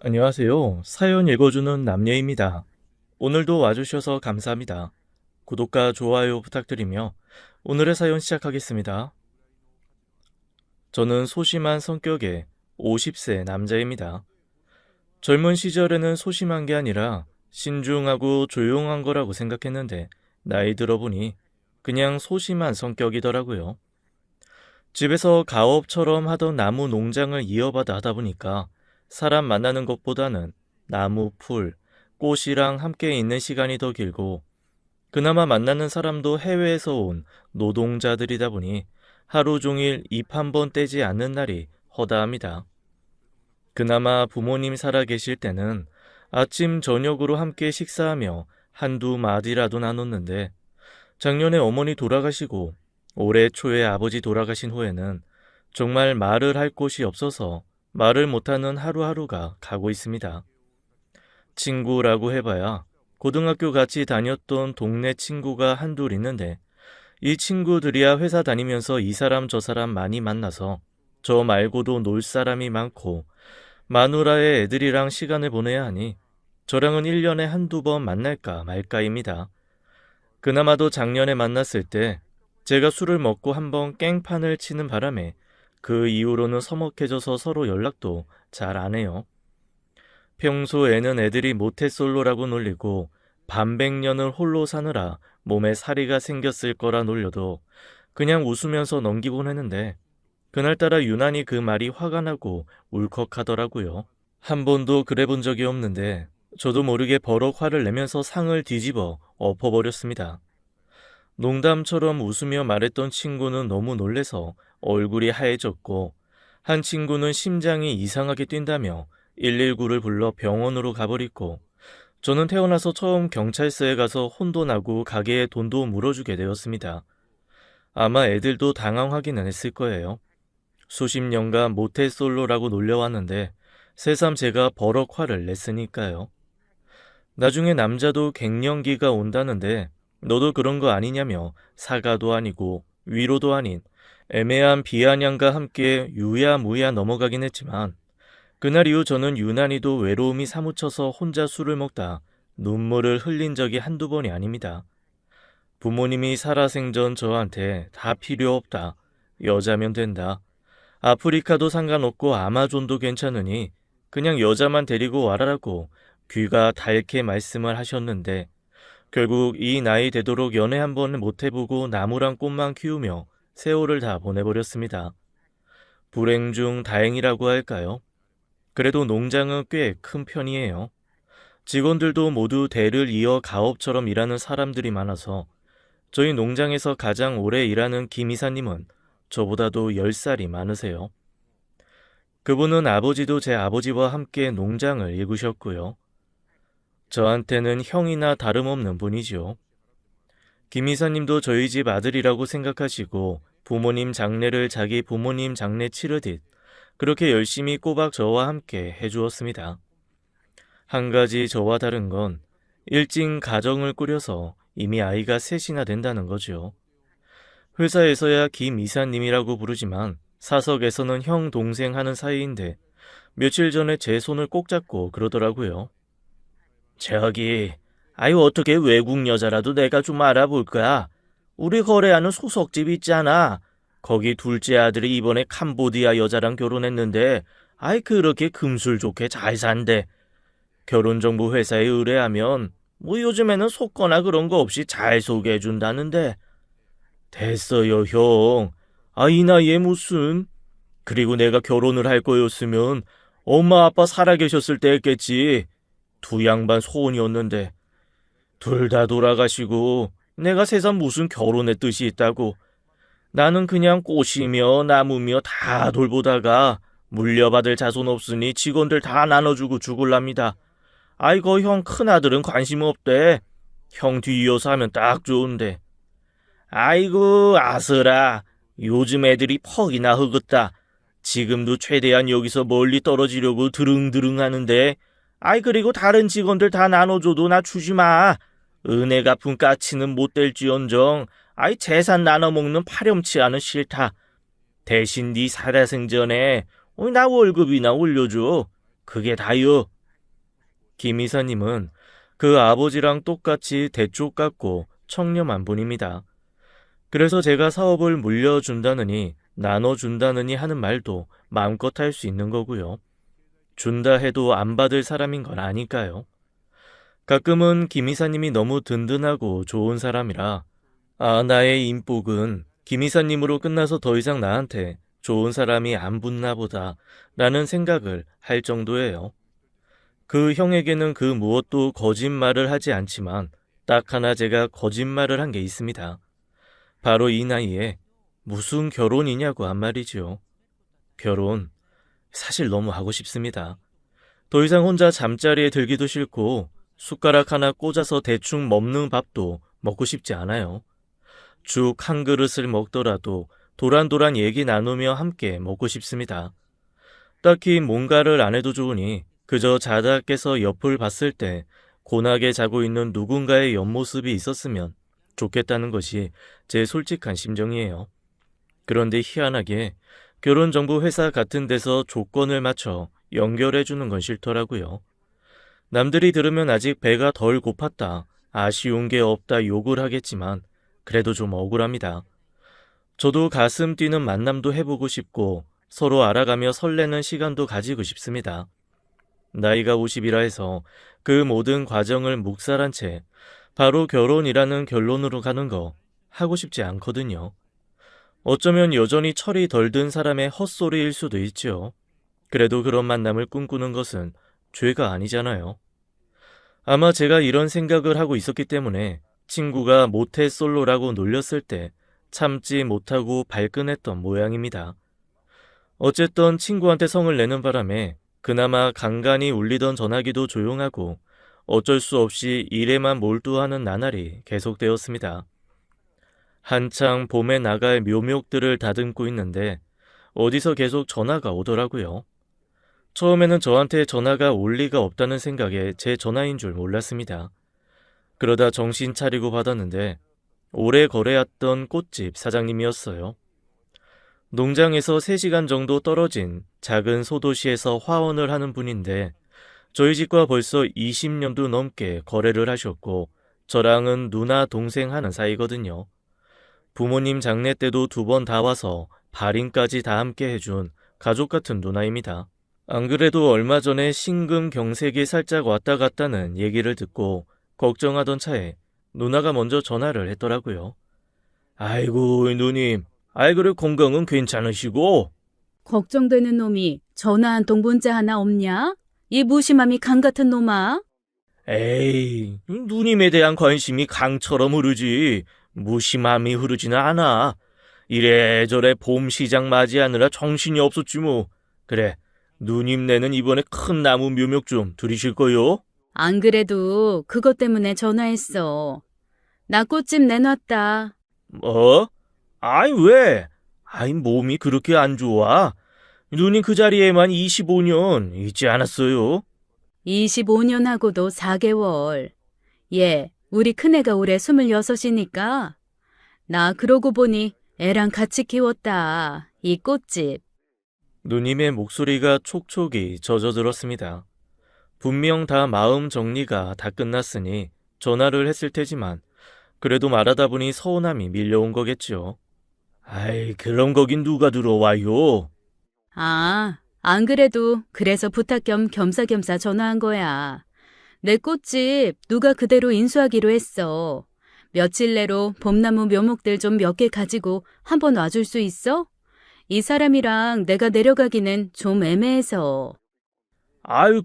안녕하세요. 사연 읽어주는 남녀입니다. 오늘도 와주셔서 감사합니다. 구독과 좋아요 부탁드리며 오늘의 사연 시작하겠습니다. 저는 소심한 성격의 50세 남자입니다. 젊은 시절에는 소심한 게 아니라 신중하고 조용한 거라고 생각했는데 나이 들어보니 그냥 소심한 성격이더라고요. 집에서 가업처럼 하던 나무 농장을 이어받아 하다 보니까 사람 만나는 것보다는 나무, 풀, 꽃이랑 함께 있는 시간이 더 길고 그나마 만나는 사람도 해외에서 온 노동자들이다 보니 하루 종일 입 한 번 떼지 않는 날이 허다합니다. 그나마 부모님 살아 계실 때는 아침, 저녁으로 함께 식사하며 한두 마디라도 나눴는데 작년에 어머니 돌아가시고 올해 초에 아버지 돌아가신 후에는 정말 말을 할 곳이 없어서 말을 못하는 하루하루가 가고 있습니다. 친구라고 해봐야 고등학교 같이 다녔던 동네 친구가 한둘 있는데 이 친구들이야 회사 다니면서 이 사람 저 사람 많이 만나서 저 말고도 놀 사람이 많고 마누라의 애들이랑 시간을 보내야 하니 저랑은 1년에 한두 번 만날까 말까입니다. 그나마도 작년에 만났을 때 제가 술을 먹고 한번 깽판을 치는 바람에 그 이후로는 서먹해져서 서로 연락도 잘 안 해요. 평소에는 애들이 모태솔로라고 놀리고 반백년을 홀로 사느라 몸에 사리가 생겼을 거라 놀려도 그냥 웃으면서 넘기곤 했는데 그날따라 유난히 그 말이 화가 나고 울컥하더라고요. 한 번도 그래 본 적이 없는데 저도 모르게 버럭 화를 내면서 상을 뒤집어 엎어버렸습니다. 농담처럼 웃으며 말했던 친구는 너무 놀래서 얼굴이 하얘졌고 한 친구는 심장이 이상하게 뛴다며 119를 불러 병원으로 가버리고 저는 태어나서 처음 경찰서에 가서 혼도 나고 가게에 돈도 물어주게 되었습니다. 아마 애들도 당황하기는 했을 거예요. 수십 년간 모태솔로라고 놀려왔는데 새삼 제가 버럭 화를 냈으니까요. 나중에 남자도 갱년기가 온다는데 너도 그런 거 아니냐며 사과도 아니고 위로도 아닌 애매한 비아냥과 함께 유야무야 넘어가긴 했지만 그날 이후 저는 유난히도 외로움이 사무쳐서 혼자 술을 먹다 눈물을 흘린 적이 한두 번이 아닙니다. 부모님이 살아생전 저한테 다 필요 없다. 여자면 된다. 아프리카도 상관없고 아마존도 괜찮으니 그냥 여자만 데리고 와라라고 귀가 닳게 말씀을 하셨는데 결국 이 나이 되도록 연애 한 번 못 해보고 나무랑 꽃만 키우며 세월을 다 보내버렸습니다. 불행 중 다행이라고 할까요? 그래도 농장은 꽤 큰 편이에요. 직원들도 모두 대를 이어 가업처럼 일하는 사람들이 많아서 저희 농장에서 가장 오래 일하는 김 이사님은 저보다도 10살이 많으세요. 그분은 아버지도 제 아버지와 함께 농장을 일구셨고요. 저한테는 형이나 다름없는 분이죠. 김 이사님도 저희 집 아들이라고 생각하시고 부모님 장례를 자기 부모님 장례 치르듯 그렇게 열심히 꼬박 저와 함께 해주었습니다. 한 가지 저와 다른 건 일찍 가정을 꾸려서 이미 아이가 셋이나 된다는 거죠. 회사에서야 김 이사님이라고 부르지만 사석에서는 형 동생 하는 사이인데 며칠 전에 제 손을 꼭 잡고 그러더라고요. 저기, 아유 어떻게 외국 여자라도 내가 좀 알아볼까? 우리 거래하는 소석집 있잖아. 거기 둘째 아들이 이번에 캄보디아 여자랑 결혼했는데 아이 그렇게 금술 좋게 잘 산대. 결혼정보 회사에 의뢰하면 뭐 요즘에는 속거나 그런 거 없이 잘 소개해준다는데. 됐어요 형. 아 이 나이에 무슨. 그리고 내가 결혼을 할 거였으면 엄마 아빠 살아계셨을 때 했겠지. 두 양반 소원이었는데 둘 다 돌아가시고 내가 세상 무슨 결혼의 뜻이 있다고. 나는 그냥 꽃이며 나무며 다 돌보다가 물려받을 자손 없으니 직원들 다 나눠주고 죽을랍니다. 아이고 형 큰아들은 관심 없대. 형 뒤이어서 하면 딱 좋은데. 아이고 아슬아. 요즘 애들이 퍽이나 흑었다. 지금도 최대한 여기서 멀리 떨어지려고 드릉드릉 하는데 아이 그리고 다른 직원들 다 나눠줘도 나 주지마. 은혜 갚은 까치는 못될지언정 아이 재산 나눠먹는 파렴치하는 싫다. 대신 네 살아생전에 나 월급이나 올려줘. 그게 다요. 김 이사님은 그 아버지랑 똑같이 대쪽 같고 청렴한 분입니다. 그래서 제가 사업을 물려준다느니 나눠준다느니 하는 말도 마음껏 할 수 있는 거고요. 준다 해도 안 받을 사람인 건 아니까요. 가끔은 김 이사님이 너무 든든하고 좋은 사람이라 나의 인복은 김 이사님으로 끝나서 더 이상 나한테 좋은 사람이 안 붙나 보다 라는 생각을 할 정도예요. 그 형에게는 그 무엇도 거짓말을 하지 않지만 딱 하나 제가 거짓말을 한 게 있습니다. 바로 이 나이에 무슨 결혼이냐고 한 말이지요. 결혼 사실 너무 하고 싶습니다. 더 이상 혼자 잠자리에 들기도 싫고 숟가락 하나 꽂아서 대충 먹는 밥도 먹고 싶지 않아요. 죽 한 그릇을 먹더라도 도란도란 얘기 나누며 함께 먹고 싶습니다. 딱히 뭔가를 안 해도 좋으니 그저 자다 깨서 옆을 봤을 때 고나게 자고 있는 누군가의 옆모습이 있었으면 좋겠다는 것이 제 솔직한 심정이에요. 그런데 희한하게 결혼정보 회사 같은 데서 조건을 맞춰 연결해주는 건 싫더라고요. 남들이 들으면 아직 배가 덜 고팠다, 아쉬운 게 없다 욕을 하겠지만 그래도 좀 억울합니다. 저도 가슴 뛰는 만남도 해보고 싶고 서로 알아가며 설레는 시간도 가지고 싶습니다. 나이가 50이라 해서 그 모든 과정을 묵살한 채 바로 결혼이라는 결론으로 가는 거 하고 싶지 않거든요. 어쩌면 여전히 철이 덜 든 사람의 헛소리일 수도 있죠. 그래도 그런 만남을 꿈꾸는 것은 죄가 아니잖아요. 아마 제가 이런 생각을 하고 있었기 때문에 친구가 모태솔로라고 놀렸을 때 참지 못하고 발끈했던 모양입니다. 어쨌든 친구한테 성을 내는 바람에 그나마 간간히 울리던 전화기도 조용하고 어쩔 수 없이 일에만 몰두하는 나날이 계속되었습니다. 한창 봄에 나갈 묘목들을 다듬고 있는데 어디서 계속 전화가 오더라고요. 처음에는 저한테 전화가 올 리가 없다는 생각에 제 전화인 줄 몰랐습니다. 그러다 정신 차리고 받았는데 오래 거래했던 꽃집 사장님이었어요. 농장에서 3시간 정도 떨어진 작은 소도시에서 화원을 하는 분인데 저희 집과 벌써 20년도 넘게 거래를 하셨고 저랑은 누나 동생 하는 사이거든요. 부모님 장례 때도 2번 다 와서 발인까지 다 함께 해준 가족 같은 누나입니다. 안 그래도 얼마 전에 심근경색이 살짝 왔다 갔다는 얘기를 듣고 걱정하던 차에 누나가 먼저 전화를 했더라고요. 아이고 누님, 그래 건강은 괜찮으시고? 걱정되는 놈이 전화 한 통 문자 하나 없냐? 이 무심함이 강 같은 놈아. 에이, 누님에 대한 관심이 강처럼 흐르지 무심함이 흐르지는 않아. 이래저래 봄 시장 맞이하느라 정신이 없었지 뭐. 그래, 누님네는 이번에 큰 나무 묘목 좀 들이실 거요? 안 그래도 그것 때문에 전화했어. 나 꽃집 내놨다. 뭐? 아이 왜? 몸이 그렇게 안 좋아? 누님 그 자리에만 25년 있지 않았어요? 25년 하고도 4개월. 얘, 우리 큰애가 올해 26이니까. 나 그러고 보니 애랑 같이 키웠다. 이 꽃집. 누님의 목소리가 촉촉이 젖어들었습니다. 분명 다 마음 정리가 다 끝났으니 전화를 했을 테지만 그래도 말하다 보니 서운함이 밀려온 거겠죠. 그런 거긴 누가 들어와요? 안 그래도 그래서 부탁 겸 겸사겸사 전화한 거야. 내 꽃집 누가 그대로 인수하기로 했어. 며칠 내로 봄나무 묘목들 좀 몇 개 가지고 한번 와줄 수 있어? 이 사람이랑 내가 내려가기는 좀 애매해서.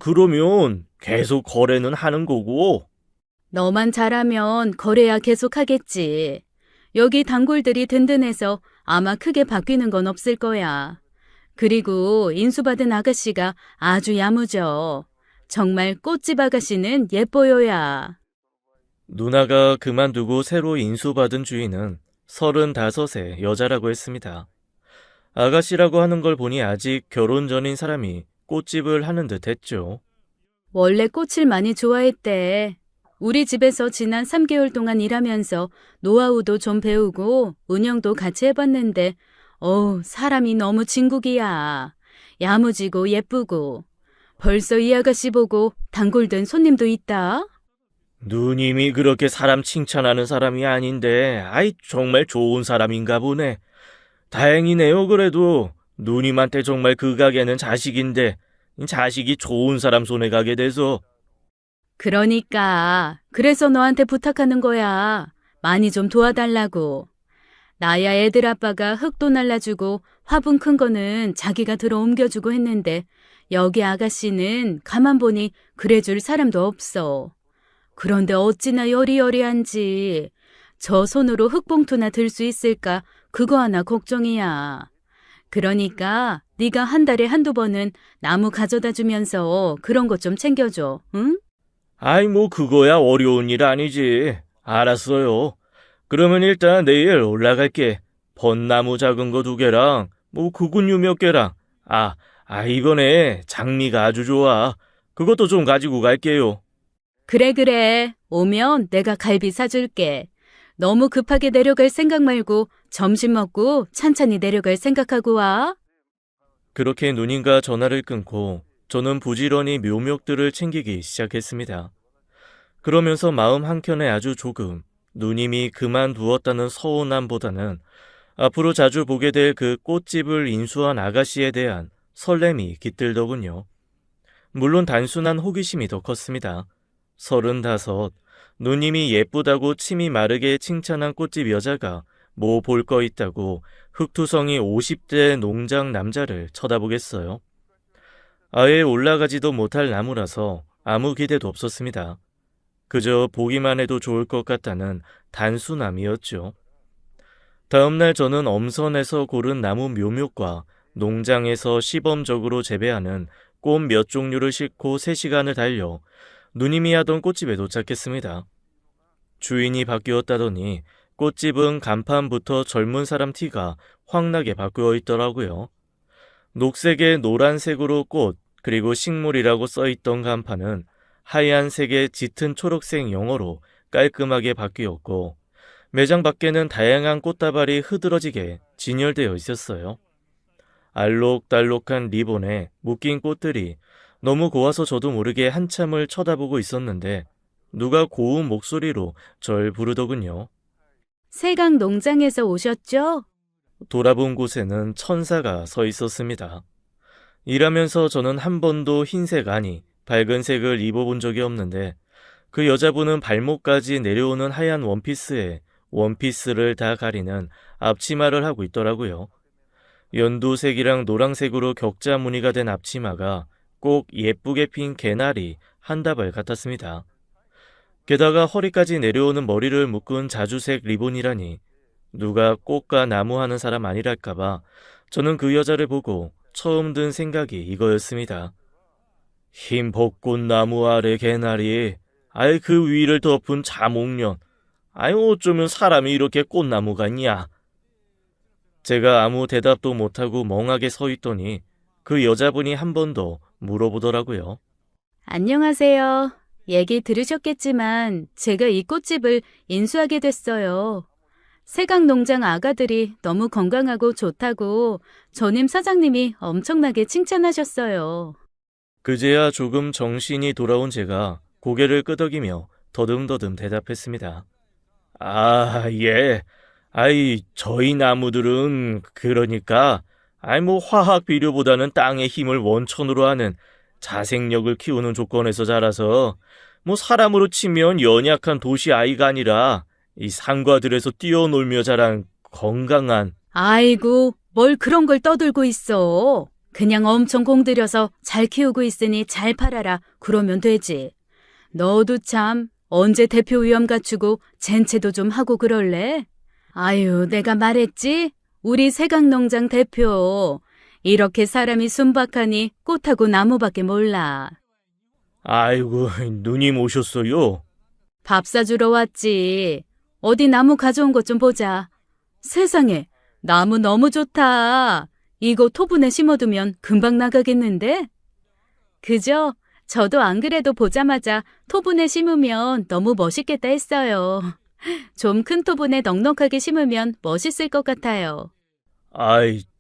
그러면 계속 거래는 하는 거고. 너만 잘하면 거래야 계속 하겠지. 여기 단골들이 든든해서 아마 크게 바뀌는 건 없을 거야. 그리고 인수받은 아가씨가 아주 야무져. 정말 꽃집 아가씨는 예뻐요야. 누나가 그만두고 새로 인수받은 주인은 35의 여자라고 했습니다. 아가씨라고 하는 걸 보니 아직 결혼 전인 사람이 꽃집을 하는 듯 했죠. 원래 꽃을 많이 좋아했대. 우리 집에서 지난 3개월 동안 일하면서 노하우도 좀 배우고 운영도 같이 해봤는데 사람이 너무 진국이야. 야무지고 예쁘고. 벌써 이 아가씨 보고 단골 된 손님도 있다. 누님이 그렇게 사람 칭찬하는 사람이 아닌데, 아이, 정말 좋은 사람인가 보네. 다행이네요, 그래도. 누님한테 정말 그 가게는 자식인데, 자식이 좋은 사람 손에 가게 돼서. 그러니까 그래서 너한테 부탁하는 거야. 많이 좀 도와달라고. 나야 애들 아빠가 흙도 날라주고 화분 큰 거는 자기가 들어 옮겨주고 했는데 여기 아가씨는 가만 보니 그래줄 사람도 없어. 그런데 어찌나 여리여리한지. 저 손으로 흙봉투나 들 수 있을까 그거 하나 걱정이야. 그러니까 네가 한 달에 한두 번은 나무 가져다 주면서 그런 것 좀 챙겨줘. 응? 아이, 뭐, 그거야 어려운 일 아니지. 알았어요. 그러면 일단 내일 올라갈게. 벚나무 작은 거 2개랑, 뭐, 구근유 몇 개랑. 이번에 장미가 아주 좋아. 그것도 좀 가지고 갈게요. 그래. 오면 내가 갈비 사줄게. 너무 급하게 내려갈 생각 말고 점심 먹고 찬찬히 내려갈 생각하고 와. 그렇게 누님과 전화를 끊고 저는 부지런히 묘목들을 챙기기 시작했습니다. 그러면서 마음 한켠에 아주 조금 누님이 그만두었다는 서운함보다는 앞으로 자주 보게 될 그 꽃집을 인수한 아가씨에 대한 설렘이 깃들더군요. 물론 단순한 호기심이 더 컸습니다. 35, 누님이 예쁘다고 침이 마르게 칭찬한 꽃집 여자가 뭐 볼 거 있다고 흑투성이 50대 농장 남자를 쳐다보겠어요. 아예 올라가지도 못할 나무라서 아무 기대도 없었습니다. 그저 보기만 해도 좋을 것 같다는 단순함이었죠. 다음날 저는 엄선해서 고른 나무 묘목과 농장에서 시범적으로 재배하는 꽃 몇 종류를 싣고 3시간을 달려 누님이 하던 꽃집에 도착했습니다. 주인이 바뀌었다더니 꽃집은 간판부터 젊은 사람 티가 확나게 바뀌어 있더라고요. 녹색에 노란색으로 꽃, 그리고 식물이라고 써있던 간판은 하얀색에 짙은 초록색 영어로 깔끔하게 바뀌었고, 매장 밖에는 다양한 꽃다발이 흐드러지게 진열되어 있었어요. 알록달록한 리본에 묶인 꽃들이 너무 고와서 저도 모르게 한참을 쳐다보고 있었는데 누가 고운 목소리로 절 부르더군요. 세강 농장에서 오셨죠? 돌아본 곳에는 천사가 서 있었습니다. 일하면서 저는 한 번도 흰색 아니 밝은 색을 입어본 적이 없는데 그 여자분은 발목까지 내려오는 하얀 원피스에 원피스를 다 가리는 앞치마를 하고 있더라고요. 연두색이랑 노란색으로 격자 무늬가 된 앞치마가 꼭 예쁘게 핀 개나리 한 다발 같았습니다. 게다가 허리까지 내려오는 머리를 묶은 자주색 리본이라니 누가 꽃과 나무 하는 사람 아니랄까봐 저는 그 여자를 보고 처음 든 생각이 이거였습니다. 흰 벚꽃나무 아래 개나리, 아예 그 위를 덮은 자목련, 아유 어쩌면 사람이 이렇게 꽃나무가 있냐. 제가 아무 대답도 못하고 멍하게 서 있더니 그 여자분이 한 번 더 물어보더라고요. 안녕하세요. 얘기 들으셨겠지만 제가 이 꽃집을 인수하게 됐어요. 세강 농장 아가들이 너무 건강하고 좋다고 전임 사장님이 엄청나게 칭찬하셨어요. 그제야 조금 정신이 돌아온 제가 고개를 끄덕이며 더듬더듬 대답했습니다. 예. 저희 나무들은 그러니까 화학 비료보다는 땅의 힘을 원천으로 하는 자생력을 키우는 조건에서 자라서 사람으로 치면 연약한 도시 아이가 아니라 이 산과들에서 뛰어놀며 자란 건강한. 아이고, 뭘 그런 걸 떠들고 있어. 그냥 엄청 공들여서 잘 키우고 있으니 잘 팔아라. 그러면 되지. 너도 참 언제 대표위원 갖추고 젠체도 좀 하고 그럴래? 아유, 내가 말했지? 우리 세강농장 대표. 이렇게 사람이 순박하니 꽃하고 나무밖에 몰라. 아이고, 누님 오셨어요? 밥 사주러 왔지. 어디 나무 가져온 것 좀 보자. 세상에, 나무 너무 좋다. 이거 토분에 심어두면 금방 나가겠는데? 그죠? 저도 안 그래도 보자마자 토분에 심으면 너무 멋있겠다 했어요. 좀 큰 토분에 넉넉하게 심으면 멋있을 것 같아요.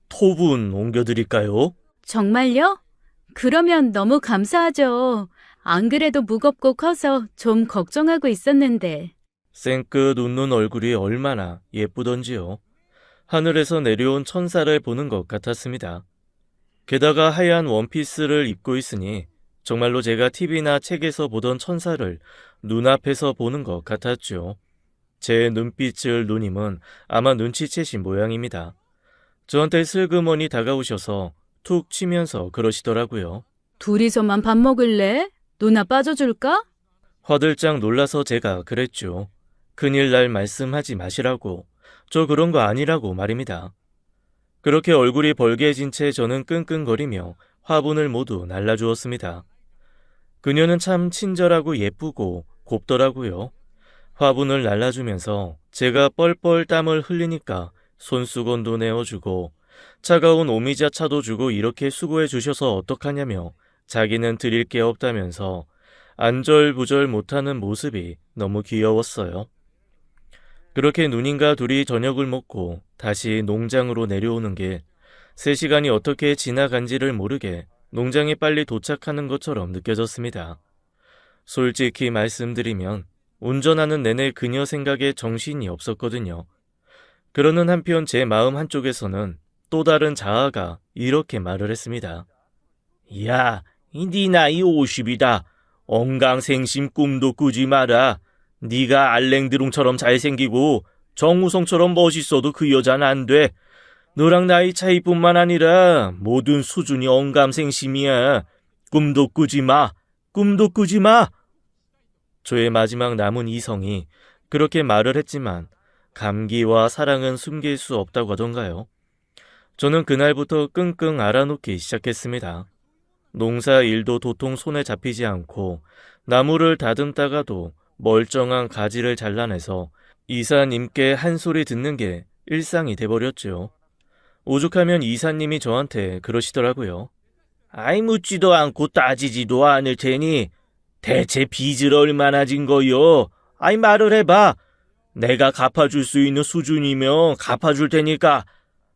토분 옮겨드릴까요? 정말요? 그러면 너무 감사하죠. 안 그래도 무겁고 커서 좀 걱정하고 있었는데. 생끝 웃는 얼굴이 얼마나 예쁘던지요. 하늘에서 내려온 천사를 보는 것 같았습니다. 게다가 하얀 원피스를 입고 있으니 정말로 제가 TV나 책에서 보던 천사를 눈앞에서 보는 것 같았죠. 제 눈빛을 누님은 아마 눈치채신 모양입니다. 저한테 슬그머니 다가오셔서 툭 치면서 그러시더라고요. 둘이서만 밥 먹을래? 누나 빠져줄까? 화들짝 놀라서 제가 그랬죠. 큰일 날 말씀하지 마시라고. 저 그런 거 아니라고 말입니다. 그렇게 얼굴이 벌개진 채 저는 끙끙거리며 화분을 모두 날라주었습니다. 그녀는 참 친절하고 예쁘고 곱더라고요. 화분을 날라주면서 제가 뻘뻘 땀을 흘리니까 손수건도 내어주고 차가운 오미자 차도 주고 이렇게 수고해 주셔서 어떡하냐며 자기는 드릴 게 없다면서 안절부절 못하는 모습이 너무 귀여웠어요. 그렇게 누님과 둘이 저녁을 먹고 다시 농장으로 내려오는 길, 3시간이 어떻게 지나간지를 모르게 농장에 빨리 도착하는 것처럼 느껴졌습니다. 솔직히 말씀드리면 운전하는 내내 그녀 생각에 정신이 없었거든요. 그러는 한편 제 마음 한쪽에서는 또 다른 자아가 이렇게 말을 했습니다. 야, 네 나이 50이다. 엉강생심 꿈도 꾸지 마라. 네가 알랭드롱처럼 잘생기고 정우성처럼 멋있어도 그 여자는 안 돼. 너랑 나이 차이뿐만 아니라 모든 수준이 엉감생심이야. 꿈도 꾸지 마. 꿈도 꾸지 마. 저의 마지막 남은 이성이 그렇게 말을 했지만 감기와 사랑은 숨길 수 없다고 하던가요. 저는 그날부터 끙끙 앓아놓기 시작했습니다. 농사 일도 도통 손에 잡히지 않고 나무를 다듬다가도 멀쩡한 가지를 잘라내서 이사님께 한 소리 듣는 게 일상이 돼버렸죠. 오죽하면 이사님이 저한테 그러시더라고요. 아이 묻지도 않고 따지지도 않을 테니 대체 빚을 얼마나 진 거요? 아이 말을 해봐. 내가 갚아줄 수 있는 수준이면 갚아줄 테니까.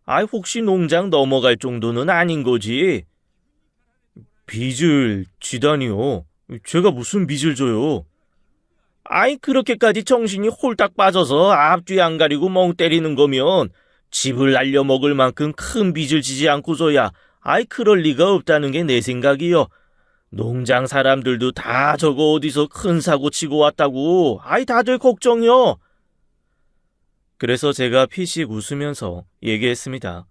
아이 혹시 농장 넘어갈 정도는 아닌 거지. 빚을 지다니요? 제가 무슨 빚을 져요? 아이 그렇게까지 정신이 홀딱 빠져서 앞뒤 안 가리고 멍 때리는 거면 집을 날려먹을 만큼 큰 빚을 지지 않고서야 아이 그럴 리가 없다는 게 내 생각이요. 농장 사람들도 다 저거 어디서 큰 사고 치고 왔다고 아이 다들 걱정이요. 그래서 제가 피식 웃으면서 얘기했습니다.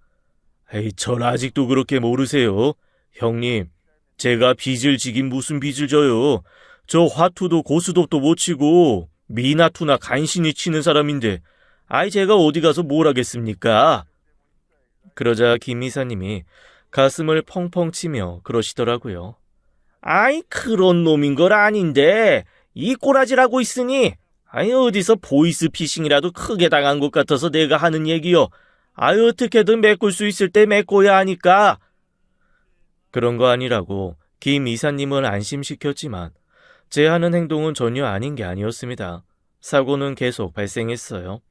에이 절 아직도 그렇게 모르세요? 형님 제가 빚을 지긴 무슨 빚을 져요. 저 화투도 고스톱도 못 치고 미나투나 간신히 치는 사람인데 아이 제가 어디 가서 뭘 하겠습니까? 그러자 김 이사님이 가슴을 펑펑 치며 그러시더라고요. 아이 그런 놈인 걸 아닌데 이 꼬라지라고 있으니 아이 어디서 보이스피싱이라도 크게 당한 것 같아서 내가 하는 얘기요. 아이 어떻게든 메꿀 수 있을 때 메꿔야 하니까. 그런 거 아니라고 김 이사님을 안심시켰지만 제 하는 행동은 전혀 아닌 게 아니었습니다. 사고는 계속 발생했어요.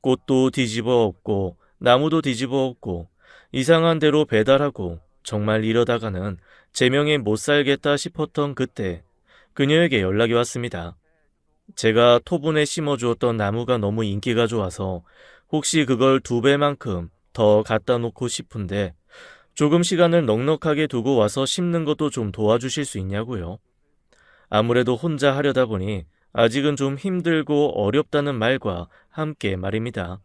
꽃도 뒤집어 엎고 나무도 뒤집어 엎고 이상한 대로 배달하고 정말 이러다가는 제 명에 못 살겠다 싶었던 그때 그녀에게 연락이 왔습니다. 제가 토분에 심어주었던 나무가 너무 인기가 좋아서 혹시 그걸 2배만큼 더 갖다 놓고 싶은데 조금 시간을 넉넉하게 두고 와서 심는 것도 좀 도와주실 수 있냐고요. 아무래도 혼자 하려다 보니 아직은 좀 힘들고 어렵다는 말과 함께 말입니다.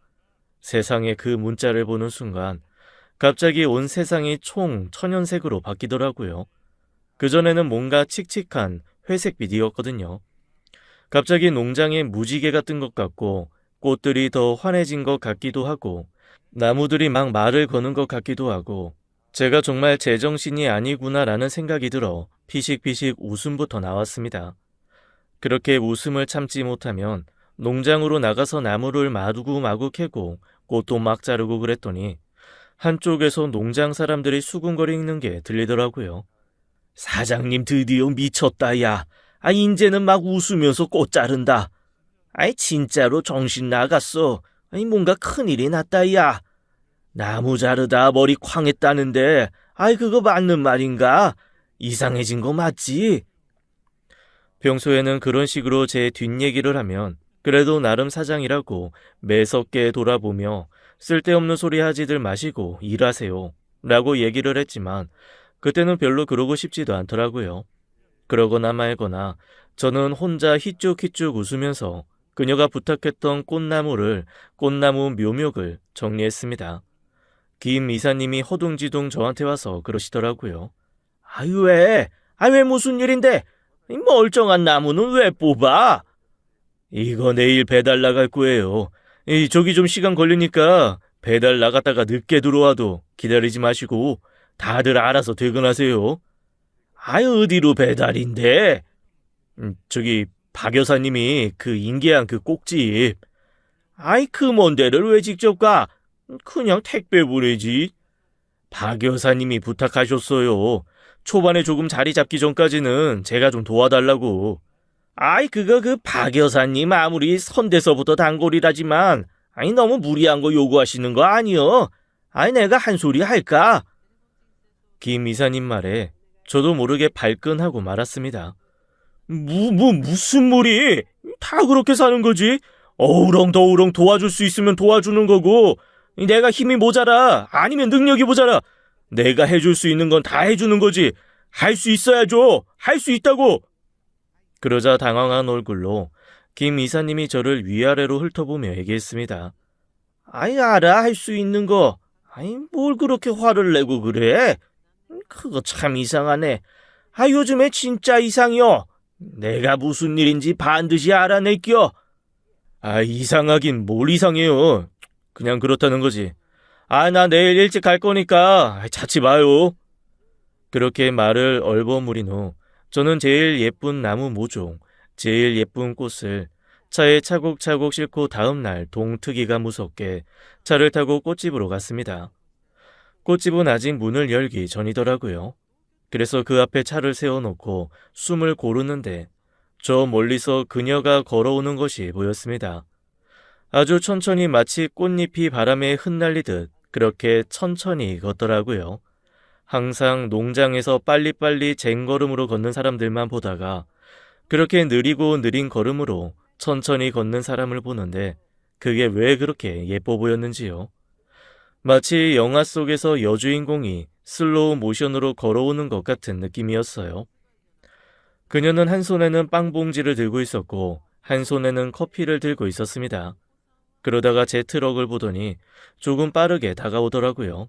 세상에 그 문자를 보는 순간 갑자기 온 세상이 총 천연색으로 바뀌더라고요. 그전에는 뭔가 칙칙한 회색빛이었거든요. 갑자기 농장에 무지개가 뜬 것 같고 꽃들이 더 환해진 것 같기도 하고 나무들이 막 말을 거는 것 같기도 하고 제가 정말 제정신이 아니구나라는 생각이 들어 피식피식 웃음부터 나왔습니다. 그렇게 웃음을 참지 못하면 농장으로 나가서 나무를 마구마구 캐고 꽃도 막 자르고 그랬더니 한쪽에서 농장 사람들이 수군거리는 게 들리더라고요. 사장님 드디어 미쳤다 야. 아 인제는 막 웃으면서 꽃 자른다. 아이 진짜로 정신 나갔어. 아니 뭔가 큰일이 났다 야. 나무 자르다 머리 쾅 했다는데 아이 그거 맞는 말인가? 이상해진 거 맞지? 평소에는 그런 식으로 제 뒷얘기를 하면 그래도 나름 사장이라고 매섭게 돌아보며 쓸데없는 소리 하지들 마시고 일하세요 라고 얘기를 했지만 그때는 별로 그러고 싶지도 않더라고요. 그러거나 말거나 저는 혼자 희쭉희쭉 웃으면서 그녀가 부탁했던 꽃나무 묘목을 정리했습니다. 김 이사님이 허둥지둥 저한테 와서 그러시더라고요. 아유 왜? 왜 무슨 일인데? 이 멀쩡한 나무는 왜 뽑아? 이거 내일 배달 나갈 거예요. 저기 좀 시간 걸리니까 배달 나갔다가 늦게 들어와도 기다리지 마시고 다들 알아서 퇴근하세요. 어디로 배달인데? 저기 박 여사님이 그 인계한 그 꼭집. 그 먼 데를 왜 직접 가? 그냥 택배 보내지. 박 여사님이 부탁하셨어요. 초반에 조금 자리 잡기 전까지는 제가 좀 도와달라고. 그거 그 박 여사님 아무리 선대서부터 단골이라지만 너무 무리한 거 요구하시는 거 아니요? 내가 한 소리 할까? 김 이사님 말에 저도 모르게 발끈하고 말았습니다. 무슨 무리? 다 그렇게 사는 거지. 어우렁더우렁 도와줄 수 있으면 도와주는 거고, 내가 힘이 모자라, 아니면 능력이 모자라, 내가 해줄 수 있는 건 다 해주는 거지. 할 수 있어야죠. 할 수 있다고. 그러자 당황한 얼굴로 김 이사님이 저를 위아래로 훑어보며 얘기했습니다. 알아, 할 수 있는 거. 뭘 그렇게 화를 내고 그래? 그거 참 이상하네. 요즘에 진짜 이상이요. 내가 무슨 일인지 반드시 알아낼게요. 이상하긴 뭘 이상해요. 그냥 그렇다는 거지. 나 내일 일찍 갈 거니까 자취 마요. 그렇게 말을 얼버무린 후 저는 제일 예쁜 나무 모종, 제일 예쁜 꽃을 차에 차곡차곡 싣고 다음날 동트기가 무섭게 차를 타고 꽃집으로 갔습니다. 꽃집은 아직 문을 열기 전이더라고요. 그래서 그 앞에 차를 세워놓고 숨을 고르는데 저 멀리서 그녀가 걸어오는 것이 보였습니다. 아주 천천히 마치 꽃잎이 바람에 흩날리듯 그렇게 천천히 걷더라고요. 항상 농장에서 빨리빨리 쟁걸음으로 걷는 사람들만 보다가 그렇게 느리고 느린 걸음으로 천천히 걷는 사람을 보는데 그게 왜 그렇게 예뻐 보였는지요. 마치 영화 속에서 여주인공이 슬로우 모션으로 걸어오는 것 같은 느낌이었어요. 그녀는 한 손에는 빵 봉지를 들고 있었고 한 손에는 커피를 들고 있었습니다. 그러다가 제 트럭을 보더니 조금 빠르게 다가오더라고요.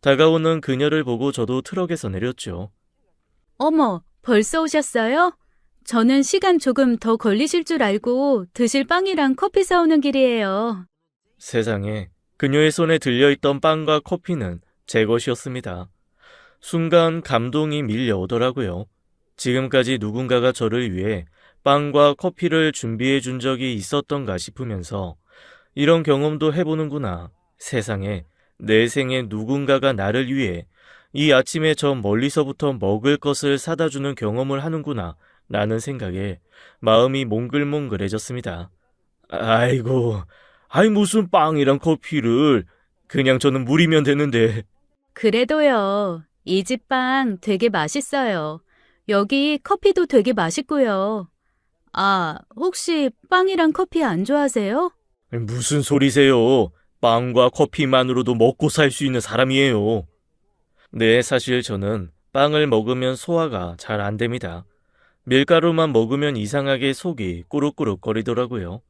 다가오는 그녀를 보고 저도 트럭에서 내렸죠. 어머, 벌써 오셨어요? 저는 시간 조금 더 걸리실 줄 알고 드실 빵이랑 커피 사오는 길이에요. 세상에, 그녀의 손에 들려있던 빵과 커피는 제 것이었습니다. 순간 감동이 밀려오더라고요. 지금까지 누군가가 저를 위해 빵과 커피를 준비해 준 적이 있었던가 싶으면서 이런 경험도 해보는구나. 세상에, 내 생에 누군가가 나를 위해 이 아침에 저 멀리서부터 먹을 것을 사다 주는 경험을 하는구나 라는 생각에 마음이 몽글몽글해졌습니다. 아이고, 무슨 빵이랑 커피를. 그냥 저는 물이면 되는데. 그래도요, 이 집 빵 되게 맛있어요. 여기 커피도 되게 맛있고요. 혹시 빵이랑 커피 안 좋아하세요? 무슨 소리세요? 빵과 커피만으로도 먹고 살 수 있는 사람이에요. 네, 사실 저는 빵을 먹으면 소화가 잘 안 됩니다. 밀가루만 먹으면 이상하게 속이 꾸룩꾸룩 거리더라고요.